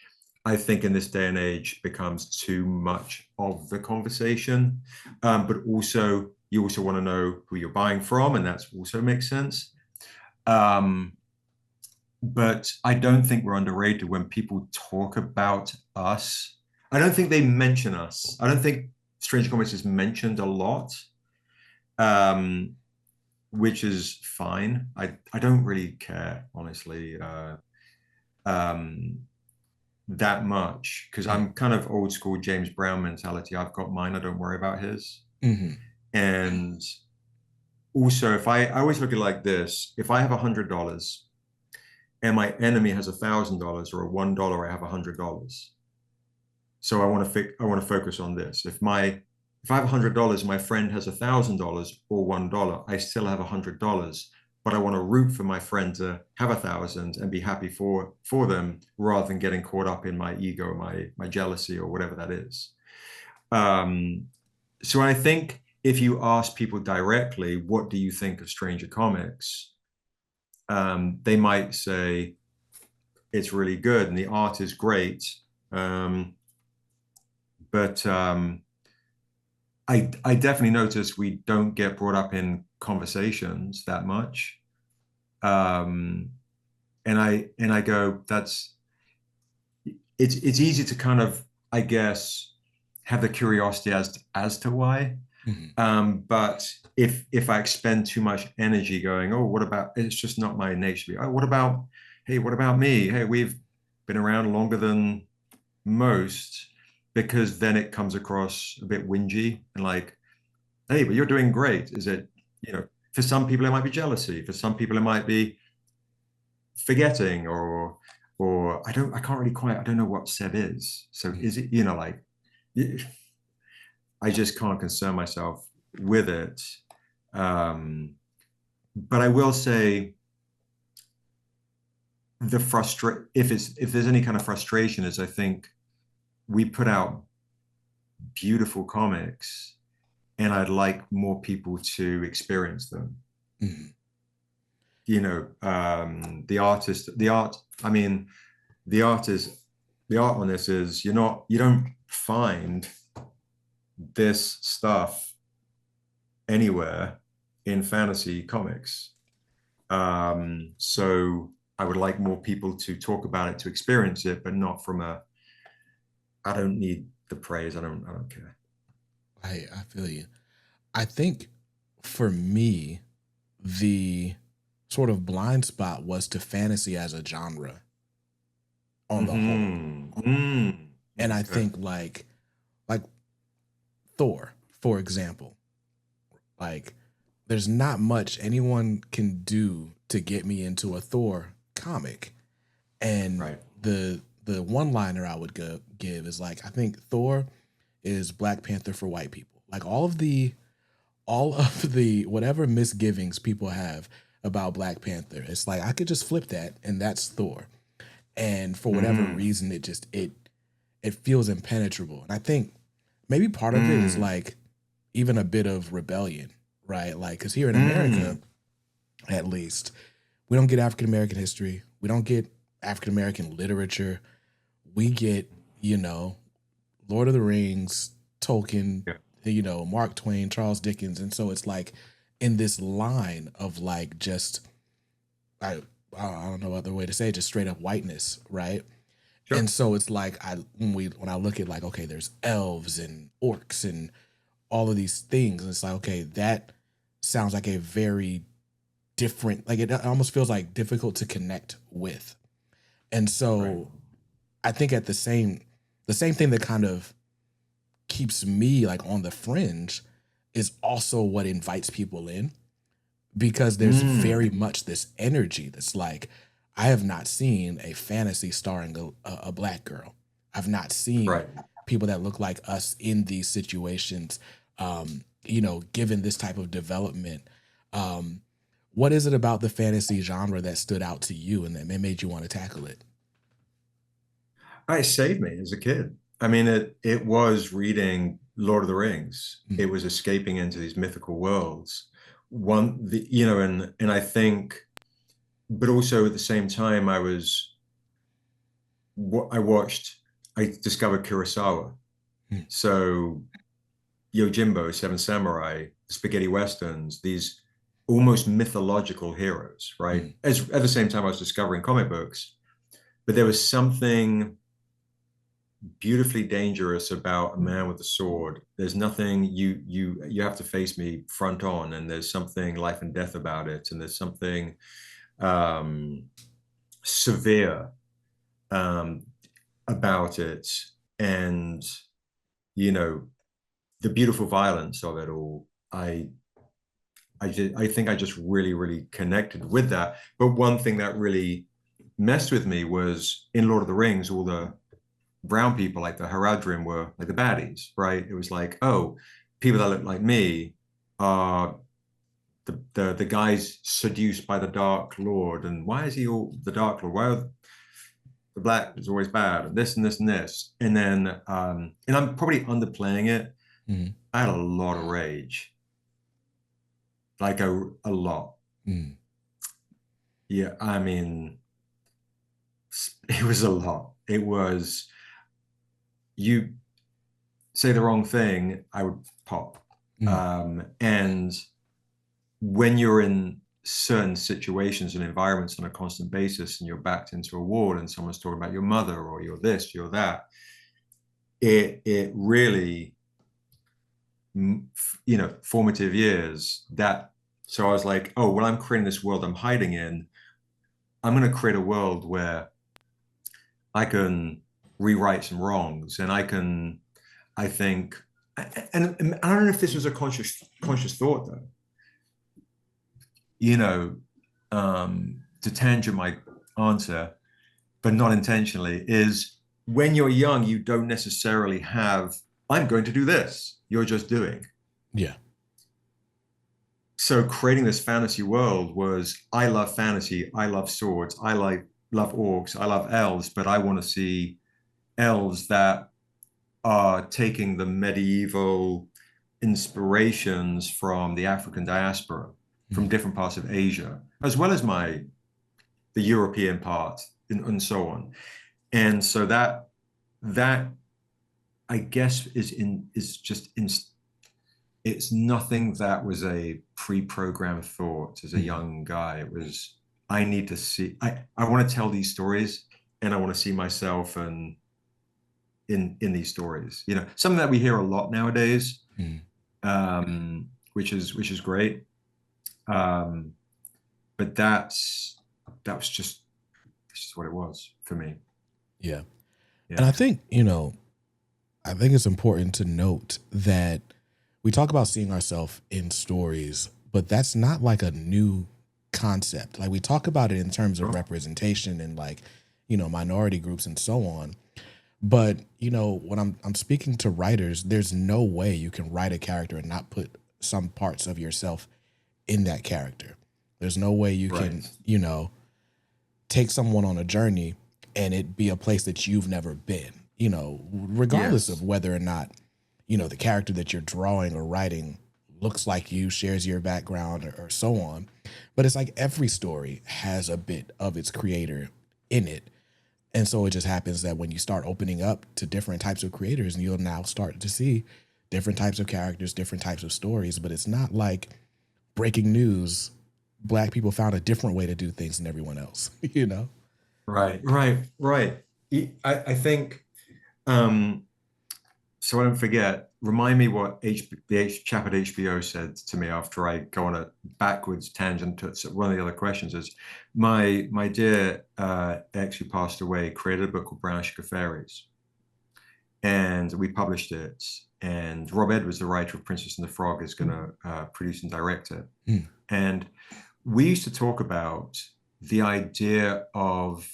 I think in this day and age becomes too much of the conversation. But also, you also want to know who you're buying from, and that's also makes sense. Um, but I don't think we're underrated when people talk about us. I don't think they mention us. I don't think Stranger Comics is mentioned a lot. Um, which is fine. I don't really care, honestly, um, that much because Mm. I'm kind of old school James Brown mentality. I've got mine. I don't worry about his. Hmm. And also, if I always look at it like this: if I have $100 and my enemy has $1,000 or a $1, I have $100. So I want to focus on this. If I have $100, my friend has $1,000 or $1, I still have $100. But I want to root for my friend to have 1,000 and be happy for them rather than getting caught up in my ego, my jealousy, or whatever that is. Um, so I think if you ask people directly, what do you think of Stranger Comics? They might say it's really good and the art is great. Um, but I definitely notice we don't get brought up in conversations that much. Um, and I go, it's easy to kind of, I guess, have the curiosity as to why. Hmm. But if I expend too much energy going, oh, what about it's just not my nature. Oh, hey, what about me? Hey, we've been around longer than most, because then it comes across a bit whingy and like, hey, but you're doing great. Is it, for some people it might be jealousy, for some people it might be forgetting, or I can't really quite, I don't know what Seb is. So Hmm. is it, like, I just can't concern myself with it. But I will say if there's any kind of frustration is I think we put out beautiful comics and I'd like more people to experience them. Hmm. The art, I mean, the art is, the art on this is, you don't find this stuff anywhere in fantasy comics. So I would like more people to talk about it, to experience it, but not from I don't need the praise. I don't care. I feel you. I think for me, the sort of blind spot was to fantasy as a genre on the whole. Mm-hmm. Mm. And I Okay. think like Thor, for example, like there's not much anyone can do to get me into a Thor comic. And Right. the one liner I would give is like I think Thor is Black Panther for white people. Like all of the whatever misgivings people have about Black Panther, it's like I could just flip that and that's Thor. And for whatever Mm. reason, it feels impenetrable. And I think maybe part of it is Mm. like even a bit of rebellion, right? Like because here in America, Mm. at least, we don't get African American history. We don't get African American literature. We get, you know, Lord of the Rings, Tolkien, Yeah. Mark Twain, Charles Dickens. And so it's like in this line of like just I I don't know other way to say it, just straight up whiteness, right? And Sure. so it's like when I look at like, okay, there's elves and orcs and all of these things, and it's like, okay, that sounds like a very different, like it almost feels like difficult to connect with. And Right. so I think at the same thing that kind of keeps me like on the fringe is also what invites people in, because there's very much this energy that's like, I have not seen a fantasy starring a black girl. I've not seen Right. people that look like us in these situations, you know, given this type of development. Um, what is it about the fantasy genre that stood out to you and that made you want to tackle it? It saved me as a kid. I mean, it was reading Lord of the Rings. It Mm, was escaping into these mythical worlds. You know, and I think, but also at the same time, I watched, I discovered Kurosawa. mm, So Yojimbo, Seven Samurai, spaghetti westerns, these almost mythological heroes, right? mm, As at the same time, I was discovering comic books, but there was something beautifully dangerous about a man with a sword. There's nothing you have to face me front on, and there's something life and death about it, and there's something um, severe um, about it, and you know the beautiful violence of it all. I think I just really connected with that. But one thing that really messed with me was in Lord of the Rings, all the brown people like the Haradrim were like the baddies, right? It was like, oh, people that look like me are the guys seduced by the Dark Lord, and why is he all the Dark Lord? Why are the black is always bad, and this and this and this, and then and I'm probably underplaying it. mm, I had a lot of rage, like a lot. mm, Yeah, I mean, it was a lot. It was you say the wrong thing, I would pop. mm, And when you're in certain situations and environments on a constant basis and you're backed into a wall and someone's talking about your mother or you're this, you're that, it really, you know, formative years that, so I was like, oh, well, I'm creating this world I'm hiding in. I'm going to create a world where I can rewrite some wrongs and I think, and I don't know if this was a conscious thought though, you know, to tangent my answer, but not intentionally, is when you're young, you don't necessarily have, I'm going to do this. You're just doing. yeah. So creating this fantasy world was, I love fantasy, I love swords, love orcs, I love elves, but I want to see elves that are taking the medieval inspirations from the African diaspora, from Mm, different parts of Asia, as well as the European part, and so on. And so that I guess is just in, it's nothing that was a pre-programmed thought as a mm, young guy. It was, I need to see, I want to tell these stories and I want to see myself and in these stories. You know, something that we hear a lot nowadays, mm. which is great. Um, but that was just what it was for me. Yeah. And Yeah. I think, you know, I think it's important to note that we talk about seeing ourselves in stories, but that's not like a new concept. Like we talk about it in terms of Sure. representation and like, you know, minority groups and so on. But, you know, when I'm speaking to writers, there's no way you can write a character and not put some parts of yourself in that character. There's no way you Right. can, you know, take someone on a journey and it be a place that you've never been, you know, regardless of Yes. whether or not, you know, the character that you're drawing or writing looks like you, shares your background or so on. But it's like every story has a bit of its creator in it. And so it just happens that when you start opening up to different types of creators, and you'll now start to see different types of characters, different types of stories, but it's not like breaking news. Black people found a different way to do things than everyone else, you know? Right. I think um, so I don't forget, remind me what the chap at HBO said to me after I go on a backwards tangent to one of the other questions is my dear ex who passed away created a book called Brown Sugar Fairies. and we published it. And Rob Edwards, the writer of Princess and the Frog, is going to produce and direct it. Mm. And we used to talk about the idea of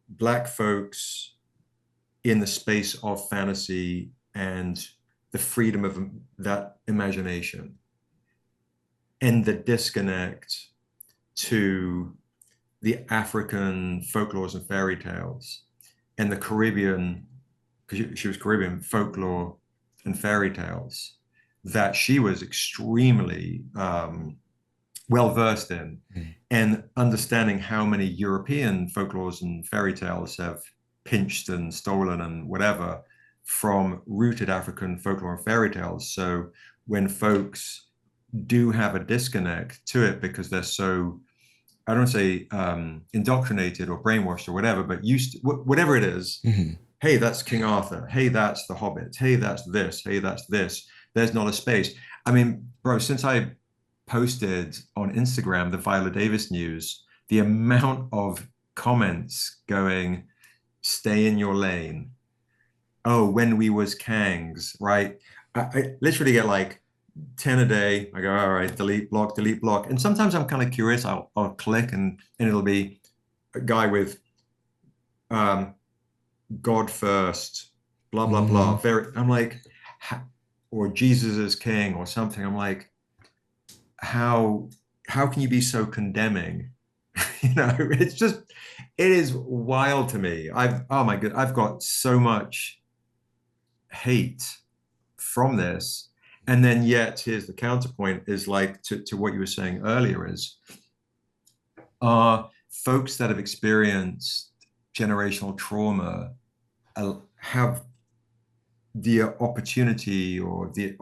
Black folks in the space of fantasy and the freedom of that imagination, and the disconnect to the African folklores and fairy tales, and the Caribbean, because she was Caribbean, folklore and fairy tales that she was extremely well versed in, and understanding how many European folklores and fairy tales have pinched and stolen and whatever from rooted African folklore and fairy tales. So when folks do have a disconnect to it because they're so, I don't say indoctrinated or brainwashed or whatever, but used to, whatever it is, hey, that's King Arthur. Hey, that's the Hobbit. Hey, that's this. Hey, that's this. There's not a space. I mean, bro, since I posted on Instagram the Viola Davis news, the amount of comments going, stay in your lane. Oh, when we was Kangs, right? I literally get like 10 a day. I go, all right, delete block, delete block. And sometimes I'm kind of curious. I'll click and it'll be a guy with God first, blah, blah, blah. I'm like, or Jesus is king or something. I'm like, how can you be so condemning? You know, it's just, it is wild to me. Oh my God, I've got so much hate from this. And then yet here's the counterpoint, is like to what you were saying earlier, is folks that have experienced generational trauma have the opportunity, or the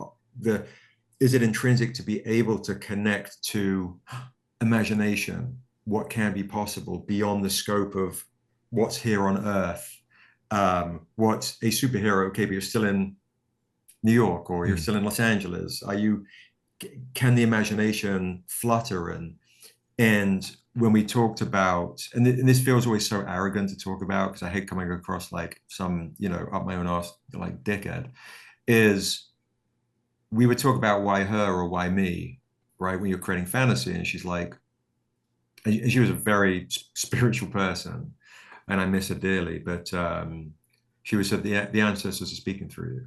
is it intrinsic to be able to connect to imagination, what can be possible beyond the scope of what's here on Earth. What's a superhero? Okay, but you're still in New York, or you're still in Los Angeles. Can the imagination flutter? And when we talked about, and this feels always so arrogant to talk about, because I hate coming across like some, up my own arse, like dickhead, is we would talk about why her or why me, right? When you're creating fantasy. And she's like, and she was a very spiritual person, and I miss her dearly, but she was said the ancestors are speaking through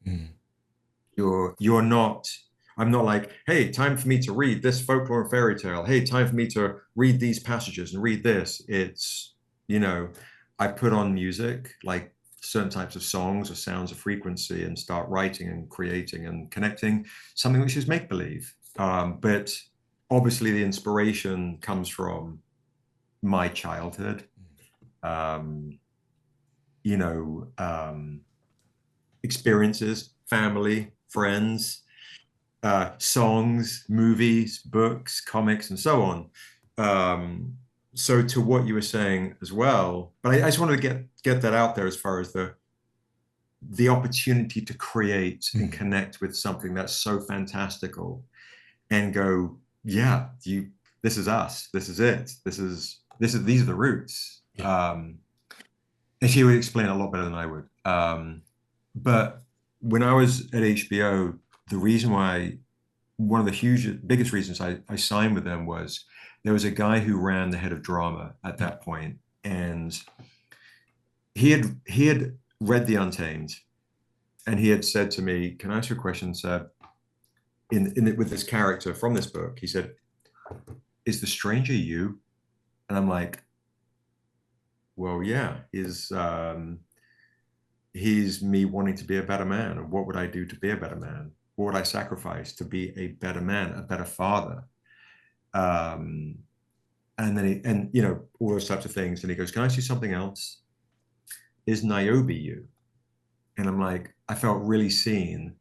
you. You're not, I'm not like, hey, time for me to read this folklore and fairy tale. Hey, time for me to read these passages and read this. It's, I put on music, like certain types of songs or sounds of frequency, and start writing and creating and connecting something which is make-believe. But obviously the inspiration comes from my childhood, experiences, family, friends, songs, movies, books, comics, and so on. So to what you were saying as well, but I just wanted to get that out there, as far as the opportunity to create and connect with something that's so fantastical, and go, yeah, this is us, this is it, these are the roots. And she would explain a lot better than I would. But when I was at HBO, the reason why, one of the biggest reasons I signed with them, was there was a guy who ran the head of drama at that point, and he had read The Untamed, and he had said to me, "Can I ask you a question, Seb? With this character from this book," he said, "Is the stranger you?" And I'm like, well, yeah, he's me wanting to be a better man. And what would I do to be a better man? What would I sacrifice to be a better man, a better father? And then all those types of things. And he goes, "Can I ask you something else? Is Niobe you?" And I'm like, I felt really seen.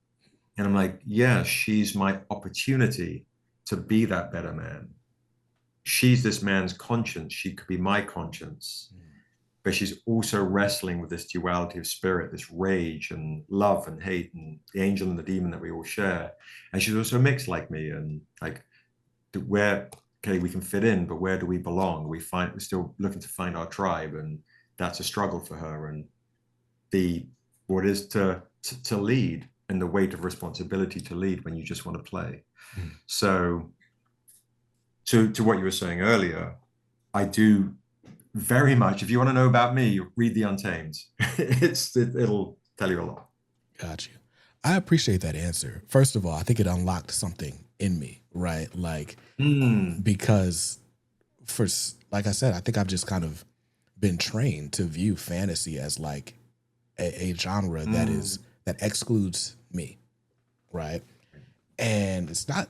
And I'm like, yeah, she's my opportunity to be that better man. She's this man's conscience. She could be my conscience. But she's also wrestling with this duality of spirit, this rage and love and hate, and the angel and the demon that we all share. And she's also mixed like me. And like, okay, we can fit in, but where do we belong? We're still looking to find our tribe. And that's a struggle for her, and the what is to lead and the weight of responsibility to lead when you just want to play. Mm. So to what you were saying earlier, I do very much. If you want to know about me, read The Untamed. It'll tell you a lot. Got you. I appreciate that answer. First of all, I think it unlocked something in me, right? Like, because like I said, I think I've just kind of been trained to view fantasy as like a genre that excludes me, right? And that's not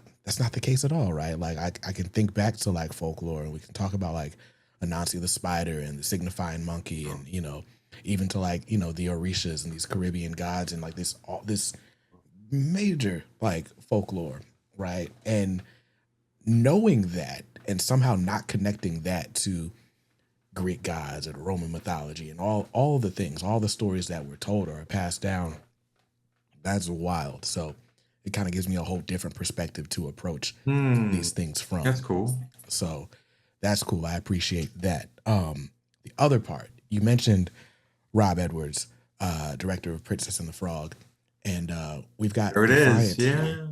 the case at all, right? Like I can think back to like folklore, and we can talk about like Anansi the spider and the signifying monkey, and even to like the Orishas and these Caribbean gods, and like this major like folklore, right? And knowing that and somehow not connecting that to Greek gods or Roman mythology and all the things, all the stories that were told or are passed down, that's wild. So it kind of gives me a whole different perspective to approach these things from. That's cool. So that's cool. I appreciate that. The other part, you mentioned Rob Edwards, director of Princess and the Frog, and we've got There it Defiant is. here,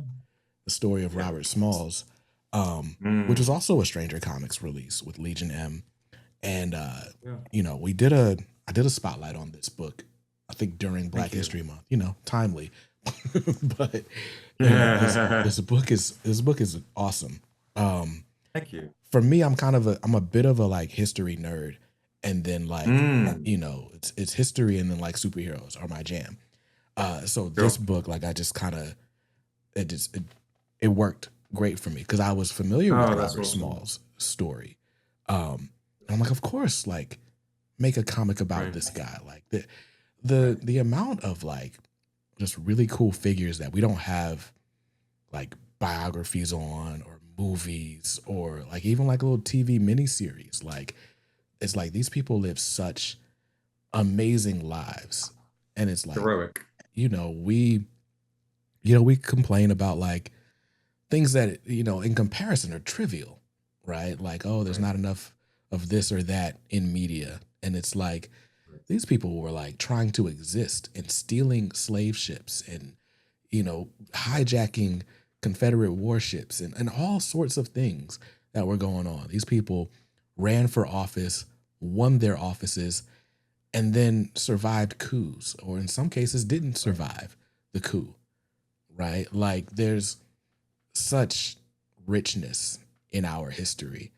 the story of Robert Smalls, which was also a Stranger Comics release with Legion M. And I did a spotlight on this book, I think during Black History Month, timely. But this book is awesome. Thank you. For me, I'm a bit of a like history nerd, and then like it's history, and then like superheroes are my jam. So this book, like I just kind of it worked great for me because I was familiar with Robert Smalls' story. And I'm like, of course, like make a comic about this guy. Like the amount of like just really cool figures that we don't have like biographies on, or movies, or like even like a little TV miniseries. Like it's like these people live such amazing lives, and it's like heroic. We complain about like things that in comparison are trivial, right? Like, oh, there's not enough of this or that in media, and it's like these people were like trying to exist and stealing slave ships and hijacking Confederate warships and all sorts of things that were going on. These people ran for office, won their offices, and then survived coups, or in some cases didn't survive the coup, right? Like there's such richness in our history,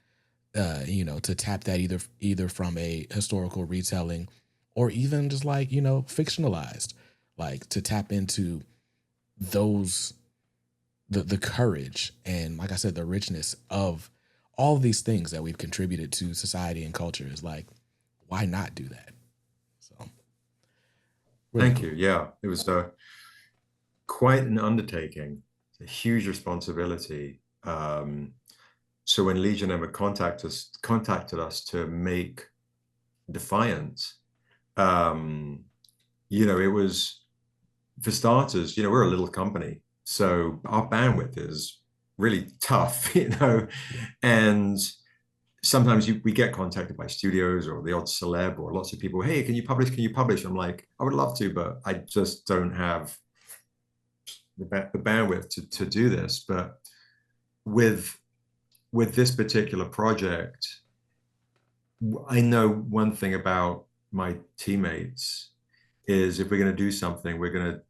to tap that either from a historical retelling or even just like, fictionalized, like to tap into those, the courage and, like I said, the richness of all of these things that we've contributed to society and culture is like, why not do that? So really Thank you. Yeah, it was quite an undertaking, a huge responsibility. So when Legion M contacted us to make Defiant, it was, for starters, we're a little company, so our bandwidth is really tough, and sometimes we get contacted by studios or the odd celeb or lots of people. Hey, can you publish? I'm like, I would love to, but I just don't have the bandwidth to do this. But with this particular project, I know one thing about my teammates is if we're going to do something, we're going to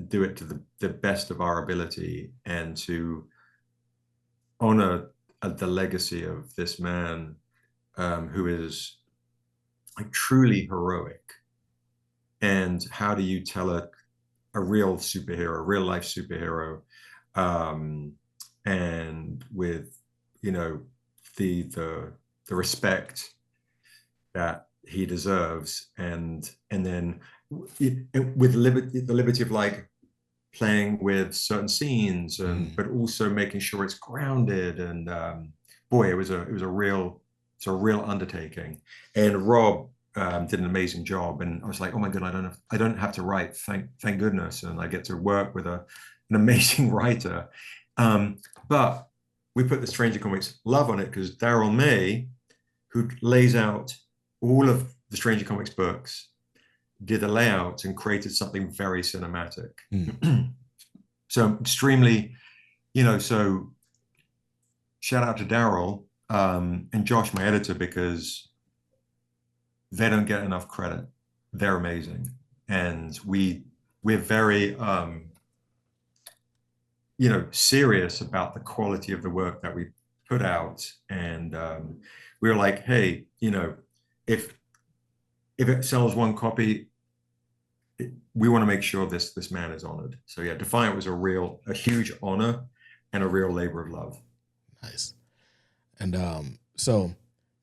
do it to the best of our ability and to honor the legacy of this man, who is like truly heroic. And how do you tell a real superhero, a real life superhero, and with the respect that he deserves, and then with the liberty of like playing with certain scenes, and but also making sure it's grounded. And boy, it was a real undertaking. And Rob did an amazing job, and I was like, oh my god, I don't have to write, thank goodness, and I get to work with an amazing writer. But we put the Stranger Comics love on it because Daryl May, who lays out all of the Stranger Comics books, did the layouts, and created something very cinematic. So extremely, so shout out to Daryl and Josh, my editor, because they don't get enough credit. They're amazing. And we're very, serious about the quality of the work that we put out. And we were like, hey, if it sells one copy, we want to make sure this man is honored. So yeah, Defiant was a huge honor and a real labor of love. Nice. And so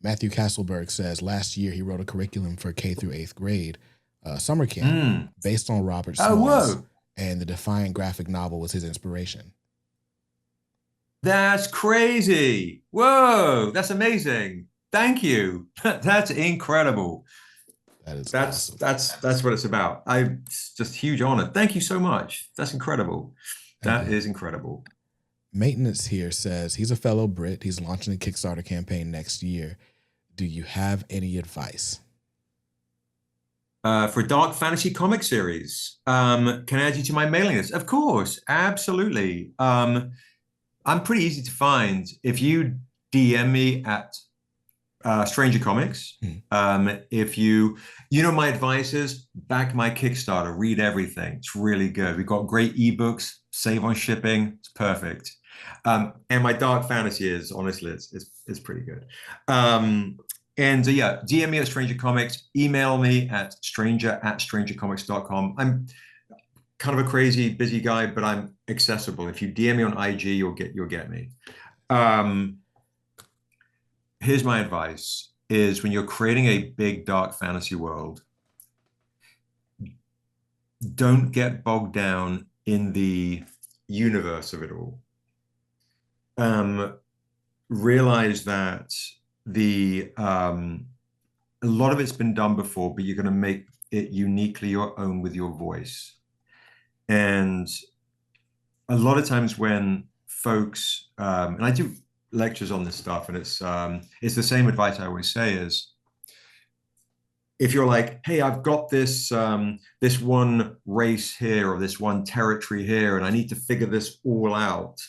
Matthew Castleberg says last year he wrote a curriculum for K through 8th grade summer camp based on Robert Smalls, and the Defiant graphic novel was his inspiration. That's crazy. Whoa, that's amazing. Thank you. That's incredible. That's awesome. That's what it's about. It's just huge honor. Thank you so much. That's incredible. That is incredible. Maintenance here says he's a fellow Brit. He's launching a Kickstarter campaign next year. Do you have any advice? For a dark fantasy comic series, can I add you to my mailing list? Of course, absolutely. I'm pretty easy to find. If you DM me at Stranger Comics, if my advice is back my Kickstarter, read everything. It's really good. We've got great ebooks, save on shipping. It's perfect. And my dark fantasy is honestly, it's pretty good. DM me at Stranger Comics, email me at stranger@strangercomics.com. I'm kind of a crazy, busy guy, but I'm accessible. If you DM me on IG, you'll get me. Here's my advice is when you're creating a big dark fantasy world, don't get bogged down in the universe of it all. Realize that a lot of it's been done before, but you're going to make it uniquely your own with your voice. And a lot of times when folks, and I do lectures on this stuff, and it's the same advice I always say is, if you're like, hey, I've got this this one race here or this one territory here, and I need to figure this all out.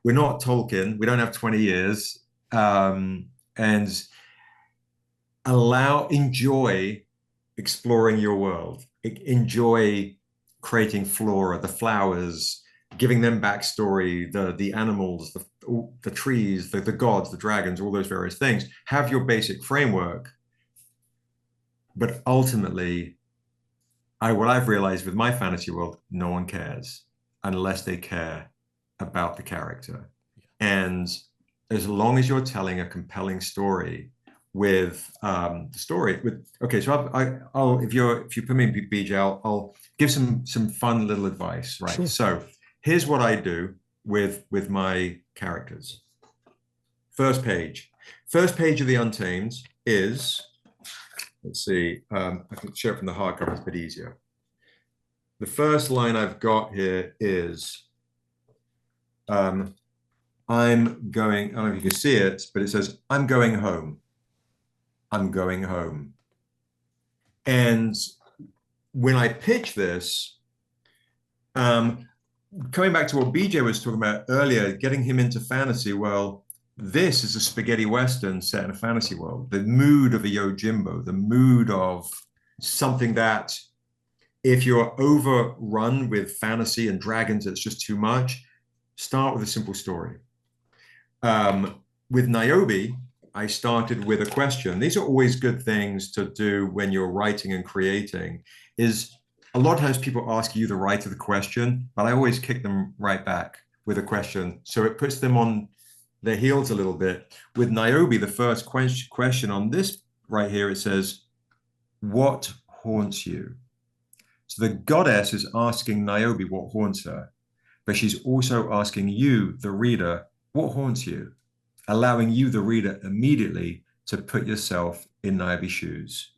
We're not Tolkien. We don't have 20 years. And enjoy exploring your world. Enjoy creating flora, the flowers, giving them backstory, the animals, the trees, the gods, the dragons, all those various things. Have your basic framework. But ultimately, what I've realized with my fantasy world, no one cares unless they care about the character. And as long as you're telling a compelling story with okay, so I'll if you put me in BJ, I'll give some fun little advice, right? Sure. So here's what I do with my characters. First page of the Untamed is, let's see, I can show it from the hardcover, it's a bit easier. The first line I've got here is, I'm going, I don't know if you can see it, but it says, I'm going home. I'm going home. And when I pitch this, coming back to what BJ was talking about earlier, getting him into fantasy, well, this is a spaghetti Western set in a fantasy world. The mood of a Yojimbo, the mood of something that if you're overrun with fantasy and dragons, it's just too much, start with a simple story. With Niobe, I started with a question. These are always good things to do when you're writing and creating, is a lot of times people ask you the right of the question, but I always kick them right back with a question. So it puts them on their heels a little bit. With Niobe, the first question on this right here, it says, what haunts you? So the goddess is asking Niobe what haunts her, but she's also asking you, the reader, what haunts you? Allowing you, the reader, immediately to put yourself in Niobe's shoes.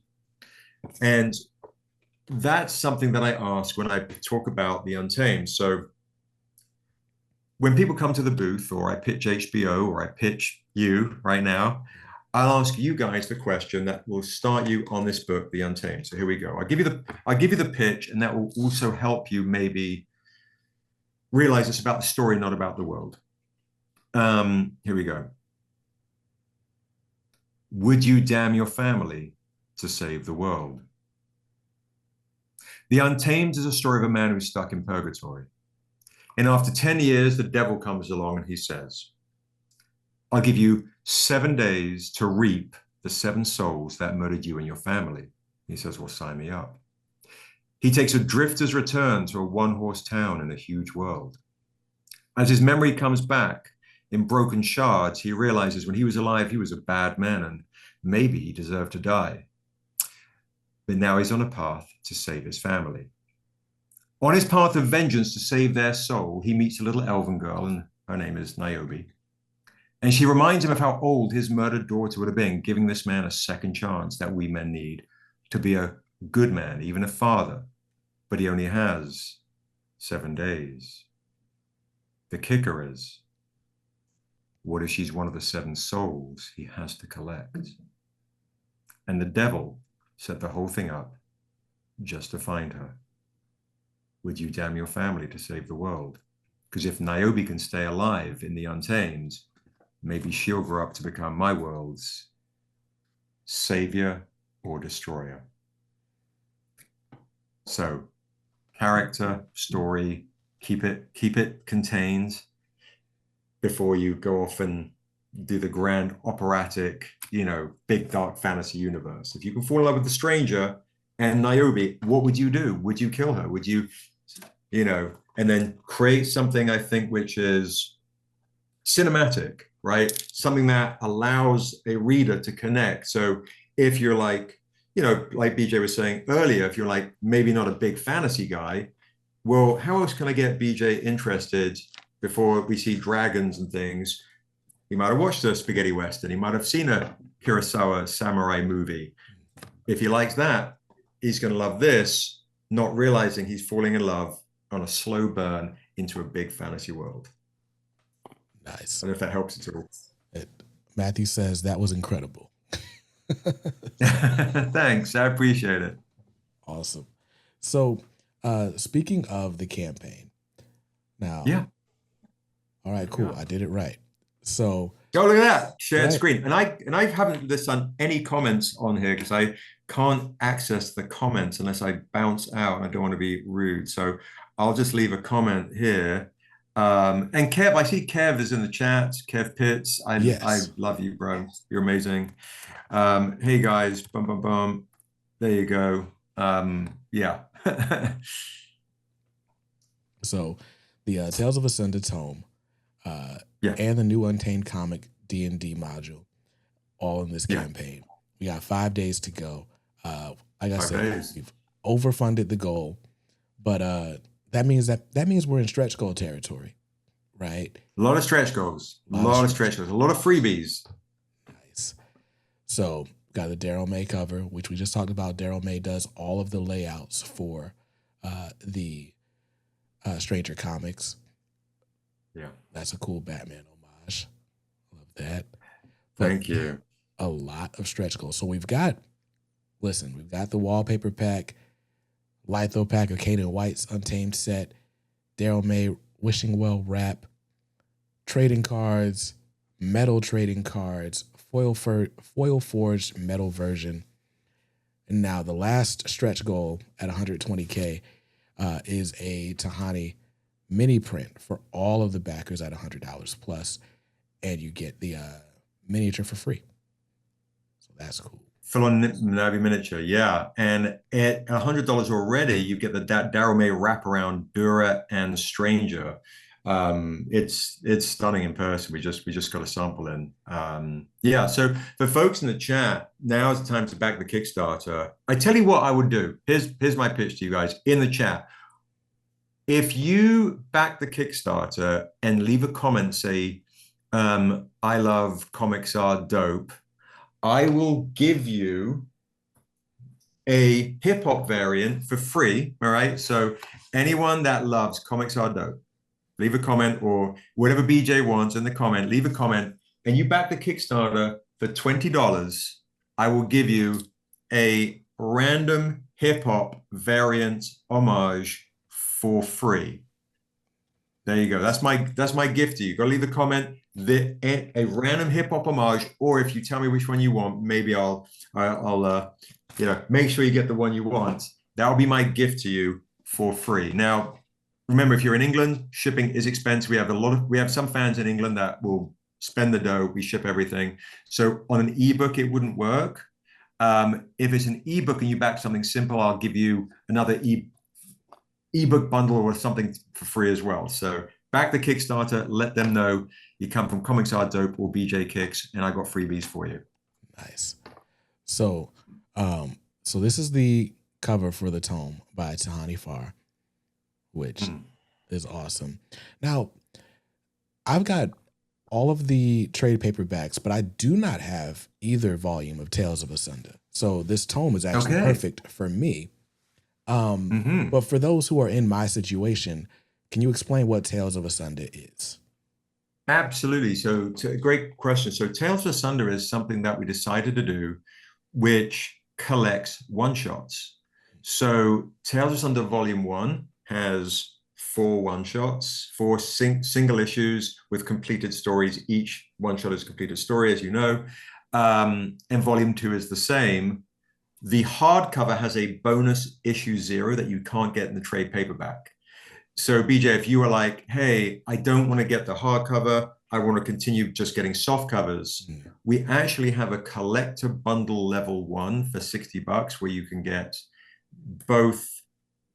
And that's something that I ask when I talk about the Untamed. So when people come to the booth, or I pitch HBO, or I pitch you right now, I'll ask you guys the question that will start you on this book, The Untamed. So here we go. I'll give you the pitch, and that will also help you maybe realize it's about the story, not about the world. Here we go. Would you damn your family to save the world? The Untamed is a story of a man who's stuck in purgatory. And after 10 years, the devil comes along and he says, I'll give you 7 days to reap the 7 souls that murdered you and your family. He says, well, sign me up. He takes a drifter's return to a one-horse town in a huge world. As his memory comes back in broken shards, he realizes when he was alive, he was a bad man and maybe he deserved to die. But now he's on a path to save his family. On his path of vengeance to save their soul, he meets a little elven girl, and her name is Niobe. And she reminds him of how old his murdered daughter would have been, giving this man a second chance that we men need to be a good man, even a father. But he only has 7 days. The kicker is, what if she's one of the 7 souls he has to collect? And the devil set the whole thing up just to find her. Would you damn your family to save the world? Because if Niobe can stay alive in the Untamed, maybe she'll grow up to become my world's savior or destroyer. So, character, story, keep it contained before you go off and do the grand operatic, big dark fantasy universe. If you can fall in love with the stranger and Niobe, what would you do? Would you kill her? Would you, and then create something, I think, which is cinematic, right? Something that allows a reader to connect. So if you're like, like BJ was saying earlier, if you're like maybe not a big fantasy guy, well, how else can I get BJ interested before we see dragons and things? He might have watched a spaghetti western. He might have seen a Kurosawa samurai movie. If he likes that, he's going to love this, not realizing he's falling in love on a slow burn into a big fantasy world. Nice. I don't know if that helps at all. Matthew says that was incredible. Thanks. I appreciate it. Awesome. So, speaking of the campaign, now, yeah. All right, cool. I did it right. So, oh, look at that shared screen, and I haven't done any comments on here because I can't access the comments unless I bounce out, and I don't want to be rude. So I'll just leave a comment here. And Kev, I see Kev is in the chat. Kev Pitts, I love you, bro. You're amazing. Hey guys, bum bum bum. There you go. Yeah. So, the Tales of Asunda Tome, and the new Untamed comic D&D module, all in this campaign. We got 5 days to go. Like I said, we've overfunded the goal, but that means we're in stretch goal territory, right? A lot of stretch goals, a lot of freebies. Nice. So got the Daryl May cover, which we just talked about. Daryl May does all of the layouts for the Stranger comics. Yeah, that's a cool Batman homage. Love that. Thank you. A lot of stretch goals. So we've got the wallpaper pack, litho pack of Kanan White's Untamed set, Daryl May Wishing Well wrap, trading cards, metal trading cards, foil forged metal version. And now the last stretch goal at 120K is a Tahani mini print for all of the backers at $100 plus, and you get the miniature for free. So that's cool. Full on Niobe miniature, yeah. And at $100 already, you get the Daryl May wraparound Dura and Stranger. It's stunning in person. We just got a sample in. Yeah. So for folks in the chat, now is the time to back the Kickstarter. I tell you what I would do. Here's my pitch to you guys in the chat. If you back the Kickstarter and leave a comment, say, I love comics are dope, I will give you a hip hop variant for free. All right. So anyone that loves comics are dope, leave a comment, or whatever BJ wants in the comment, leave a comment, and you back the Kickstarter for $20, I will give you a random hip hop variant homage for free. There you go. That's my gift to you. Go leave a comment. A random hip hop homage, or if you tell me which one you want, maybe I'll make sure you get the one you want. That'll be my gift to you for free. Now, remember, if you're in England, shipping is expensive. We have some fans in England that will spend the dough. We ship everything. So on an ebook, it wouldn't work. If it's an ebook and you back something simple, I'll give you another ebook bundle or something for free as well. So back the Kickstarter, let them know you come from Comics Are Dope or BJ Kicks, and I got freebies for you. Nice. So, so this is the cover for the tome by Tahani Farr, which is awesome. Now, I've got all of the trade paperbacks, but I do not have either volume of Tales of Asunda. So this tome is actually perfect for me. But for those who are in my situation, can you explain what Tales of Asunda is? Absolutely. So, great question. So Tales of Asunda is something that we decided to do, which collects one-shots. So Tales of Asunda Volume 1 has 4 one-shots, 4 single issues with completed stories. Each one-shot is a completed story, as you know. And Volume 2 is the same. The hardcover has a bonus issue 0 that you can't get in the trade paperback. So BJ, if you were like, hey, I don't want to get the hardcover, I want to continue just getting soft covers, we actually have a collector bundle level 1 for $60 where you can get both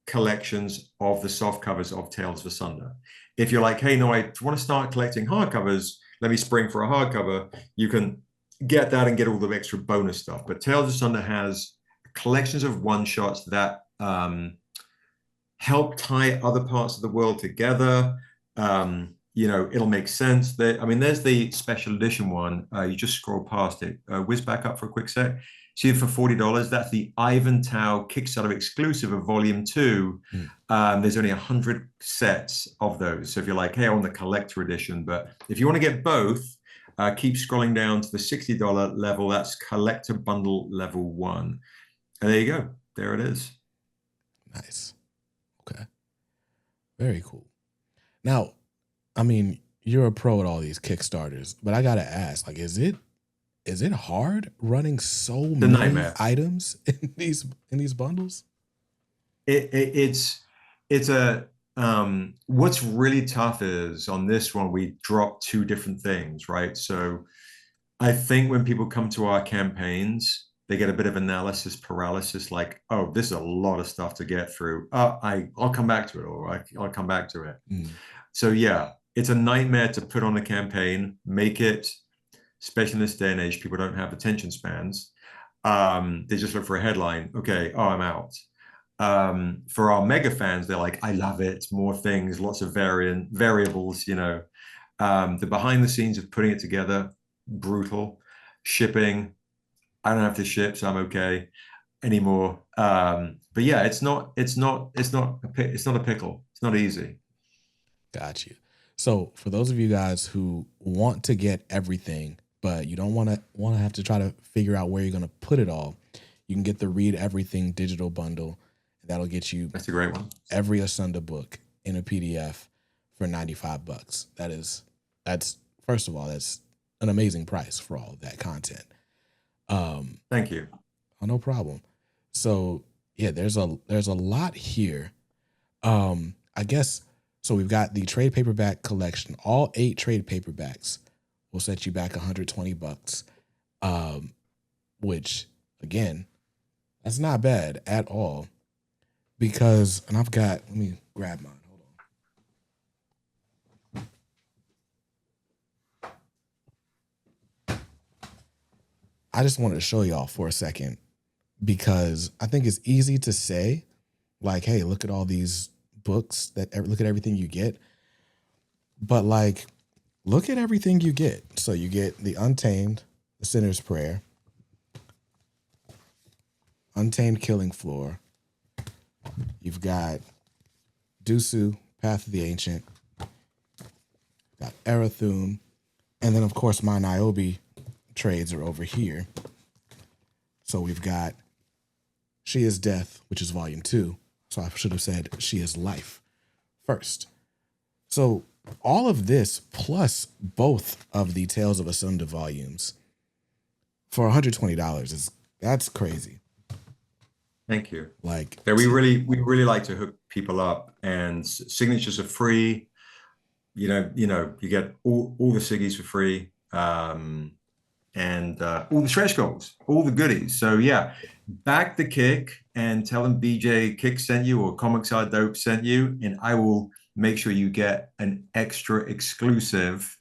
collections of the soft covers of Tales of Asunda. If you're like, hey, no, I want to start collecting hardcovers, let me spring for a hardcover, you can get that and get all the extra bonus stuff. But Tales of Asunda has collections of one-shots that help tie other parts of the world together. It'll make sense. There's the special edition one. You just scroll past it. Whiz back up for a quick sec. See it for $40. That's the Ivan Tao Kickstarter exclusive of Volume 2. There's only 100 sets of those. So if you're like, hey, I want the collector edition, but if you want to get both, keep scrolling down to the $60 level. That's collector bundle level 1. And there you go. There it is. Nice. Okay. Very cool. Now, you're a pro at all these Kickstarters, but I gotta ask, is it hard running so many items in these bundles? It's what's really tough is on this one we dropped 2 different things, right? So I think when people come to our campaigns, they get a bit of analysis paralysis, like, oh, this is a lot of stuff to get through. I'll come back to it, or I'll come back to it. So yeah, it's a nightmare to put on a campaign, make it, especially in this day and age, people don't have attention spans. They just look for a headline. Okay, I'm out. For our mega fans, they're like, I love it, more things, lots of variables, the behind the scenes of putting it together, brutal. Shipping, I don't have to ship, so I'm okay anymore. But yeah, it's not a pickle. It's not easy. Got you. So for those of you guys who want to get everything, but you don't want to have to try to figure out where you're going to put it all, you can get the Read Everything digital bundle. That'll get you, that's a great one, every Asunda book in a PDF for $95. That's first of all, that's an amazing price for all of that content. Thank you. Oh, no problem. So yeah, there's a lot here. I guess, so we've got the trade paperback collection. All 8 trade paperbacks will set you back $120. Which again, that's not bad at all. Because, and let me grab mine. Hold on. I just wanted to show y'all for a second because I think it's easy to say, like, hey, look at all these books, look at everything you get. But look at everything you get. So you get the Untamed, The Sinner's Prayer, Untamed Killing Floor. You've got Dusu, Path of the Ancient, got Erathum, and then of course my Niobe trades are over here. So we've got She Is Death, which is volume 2. So I should have said She Is Life first. So all of this plus both of the Tales of Asunda volumes for $120 that's crazy. Thank you. Like, yeah, we really like to hook people up, and signatures are free. You get all the siggies for free, and all the stretch goals, all the goodies. So yeah, back the Kick and tell them BJ Kick sent you or Comics Are Dope sent you, and I will make sure you get an extra exclusive.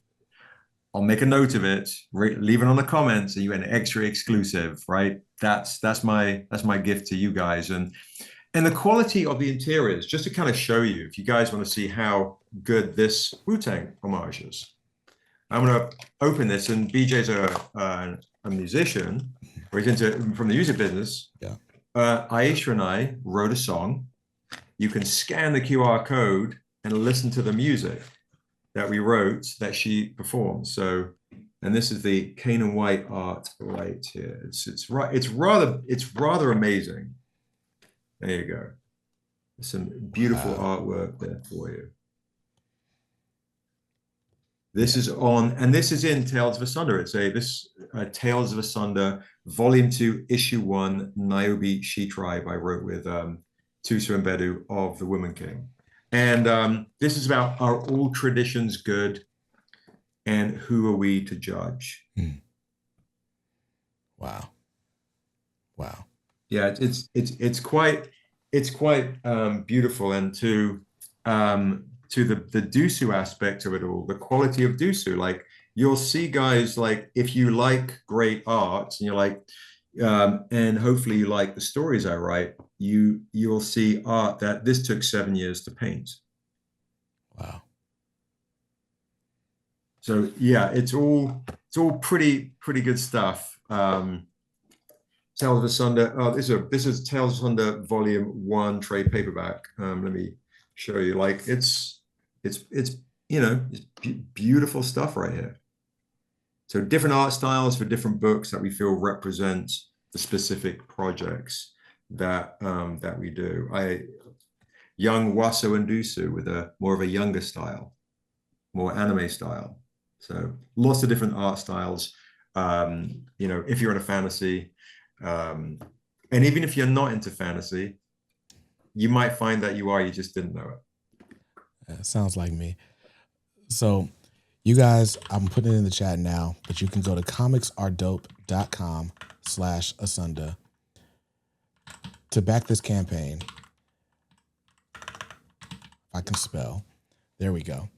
I'll make a note of it, leave it on the comments, so you get an extra exclusive, right? That's my gift to you guys. And the quality of the interiors, just to kind of show you, if you guys want to see how good this Wu-Tang homage is. I'm going to open this, and BJ's a musician, or he's from the music business. Yeah. Aisha and I wrote a song. You can scan the QR code and listen to the music that we wrote that she performed. So, and this is the Canaan White art right here. It's rather amazing. There you go. Some beautiful artwork there for you. This is on, and this is in Tales of Asunda. It's Tales of Asunda, Volume 2, Issue 1, Niobe She Tribe. I wrote with Tusu and Bedu of the Woman King. And this is about, are all traditions good, and who are we to judge? Wow. Yeah, it's quite beautiful, and to the Dusu aspect of it all, the quality of Dusu. Like, you'll see guys, like, if you like great art and you're like, and hopefully you like the stories I write, you'll see art that this took 7 years to paint. Wow. So yeah, it's all pretty good stuff. Tales of Asunda. Oh, this is Tales of Asunda Volume 1 trade paperback. Let me show you. Like, it's beautiful stuff right here. So different art styles for different books that we feel represent the specific projects that we do. Young Waso and Dusu with more of a younger style, more anime style. So lots of different art styles. If you're in a fantasy, and even if you're not into fantasy, you might find that you just didn't know it. Sounds like me. So you guys, I'm putting it in the chat now, but you can go to comicsaredope.com/Asunda to back this campaign. If I can spell. There we go.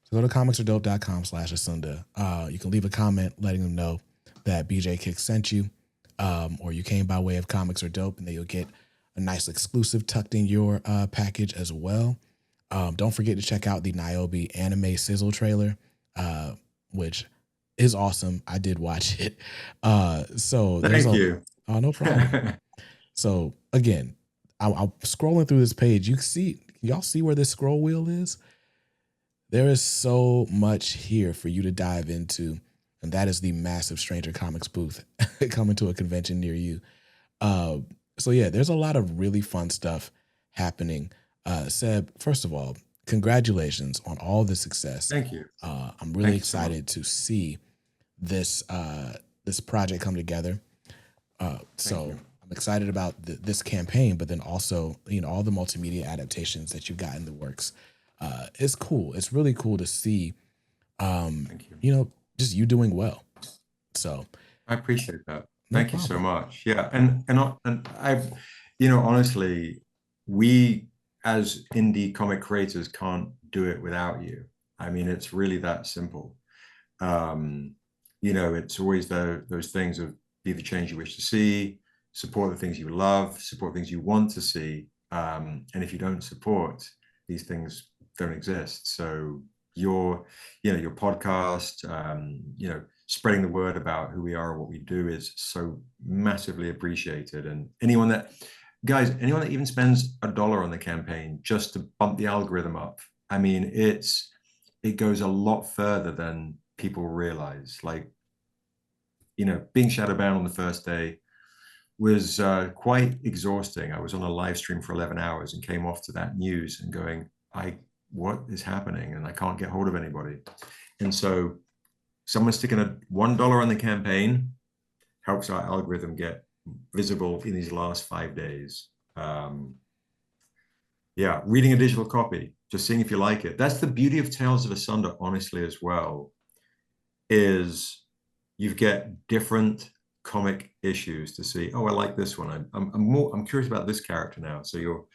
So go to comicsaredope.com/Asunda. You can leave a comment letting them know that BJ Kick sent you, or you came by way of Comics Are Dope, and then you'll get a nice exclusive tucked in your package as well. Don't forget to check out the Niobe anime sizzle trailer, which is awesome. I did watch it. So Thank you. Oh, no problem. So again, I'm scrolling through this page. Y'all see where this scroll wheel is? There is so much here for you to dive into, and that is the massive Stranger Comics booth coming to a convention near you. So yeah, there's a lot of really fun stuff happening. Seb, first of all, congratulations on all the success. Thank you. I'm really excited to see this project come together. So I'm excited about this campaign, but then also, all the multimedia adaptations that you've got in the works. It's cool. It's really cool to see, just you doing well. So I appreciate that. Thank you so much. Yeah. And I've, honestly, we as indie comic creators can't do it without you. I mean, it's really that simple. It's always those things of be the change you wish to see, support the things you love, support things you want to see. And if you don't support, these things don't exist. So your podcast, spreading the word about who we are and what we do is so massively appreciated. And anyone that even spends $1 on the campaign just to bump the algorithm up, I mean, it goes a lot further than people realize. Like, being shadowbound on the first day was quite exhausting. I was on a live stream for 11 hours and came off to that news and going, what is happening? And I can't get hold of anybody. And so someone sticking a $1 on the campaign helps our algorithm get visible in these last 5 days. Reading a digital copy, just seeing if you like it. That's the beauty of Tales of Asunda, honestly, as well, is you get different comic issues to see. Oh, I like this one. I'm curious about this character now. So you're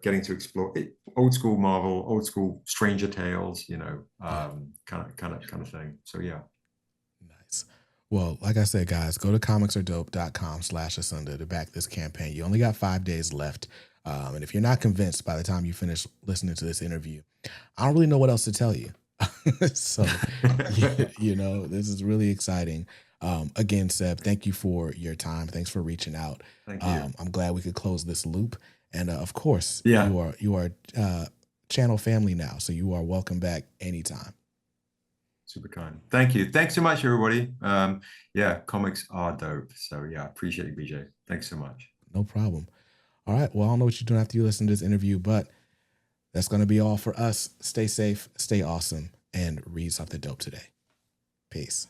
getting to explore old school Marvel, old school Stranger Tales, kind of thing. So yeah. Nice. Well, like I said, guys, go to comicsaredope.com/Asunda to back this campaign. You only got 5 days left. And if you're not convinced by the time you finish listening to this interview, I don't really know what else to tell you. So, this is really exciting. Again, Seb, thank you for your time. Thanks for reaching out. Thank you. I'm glad we could close this loop. And of course, yeah. you are channel family now. So you are welcome back anytime. Super kind. Thank you. Thanks so much, everybody. Comics are dope. So yeah, appreciate it, BJ. Thanks so much. No problem. All right. Well, I don't know what you're doing after you listen to this interview, but that's going to be all for us. Stay safe, stay awesome, and read something dope today. Peace.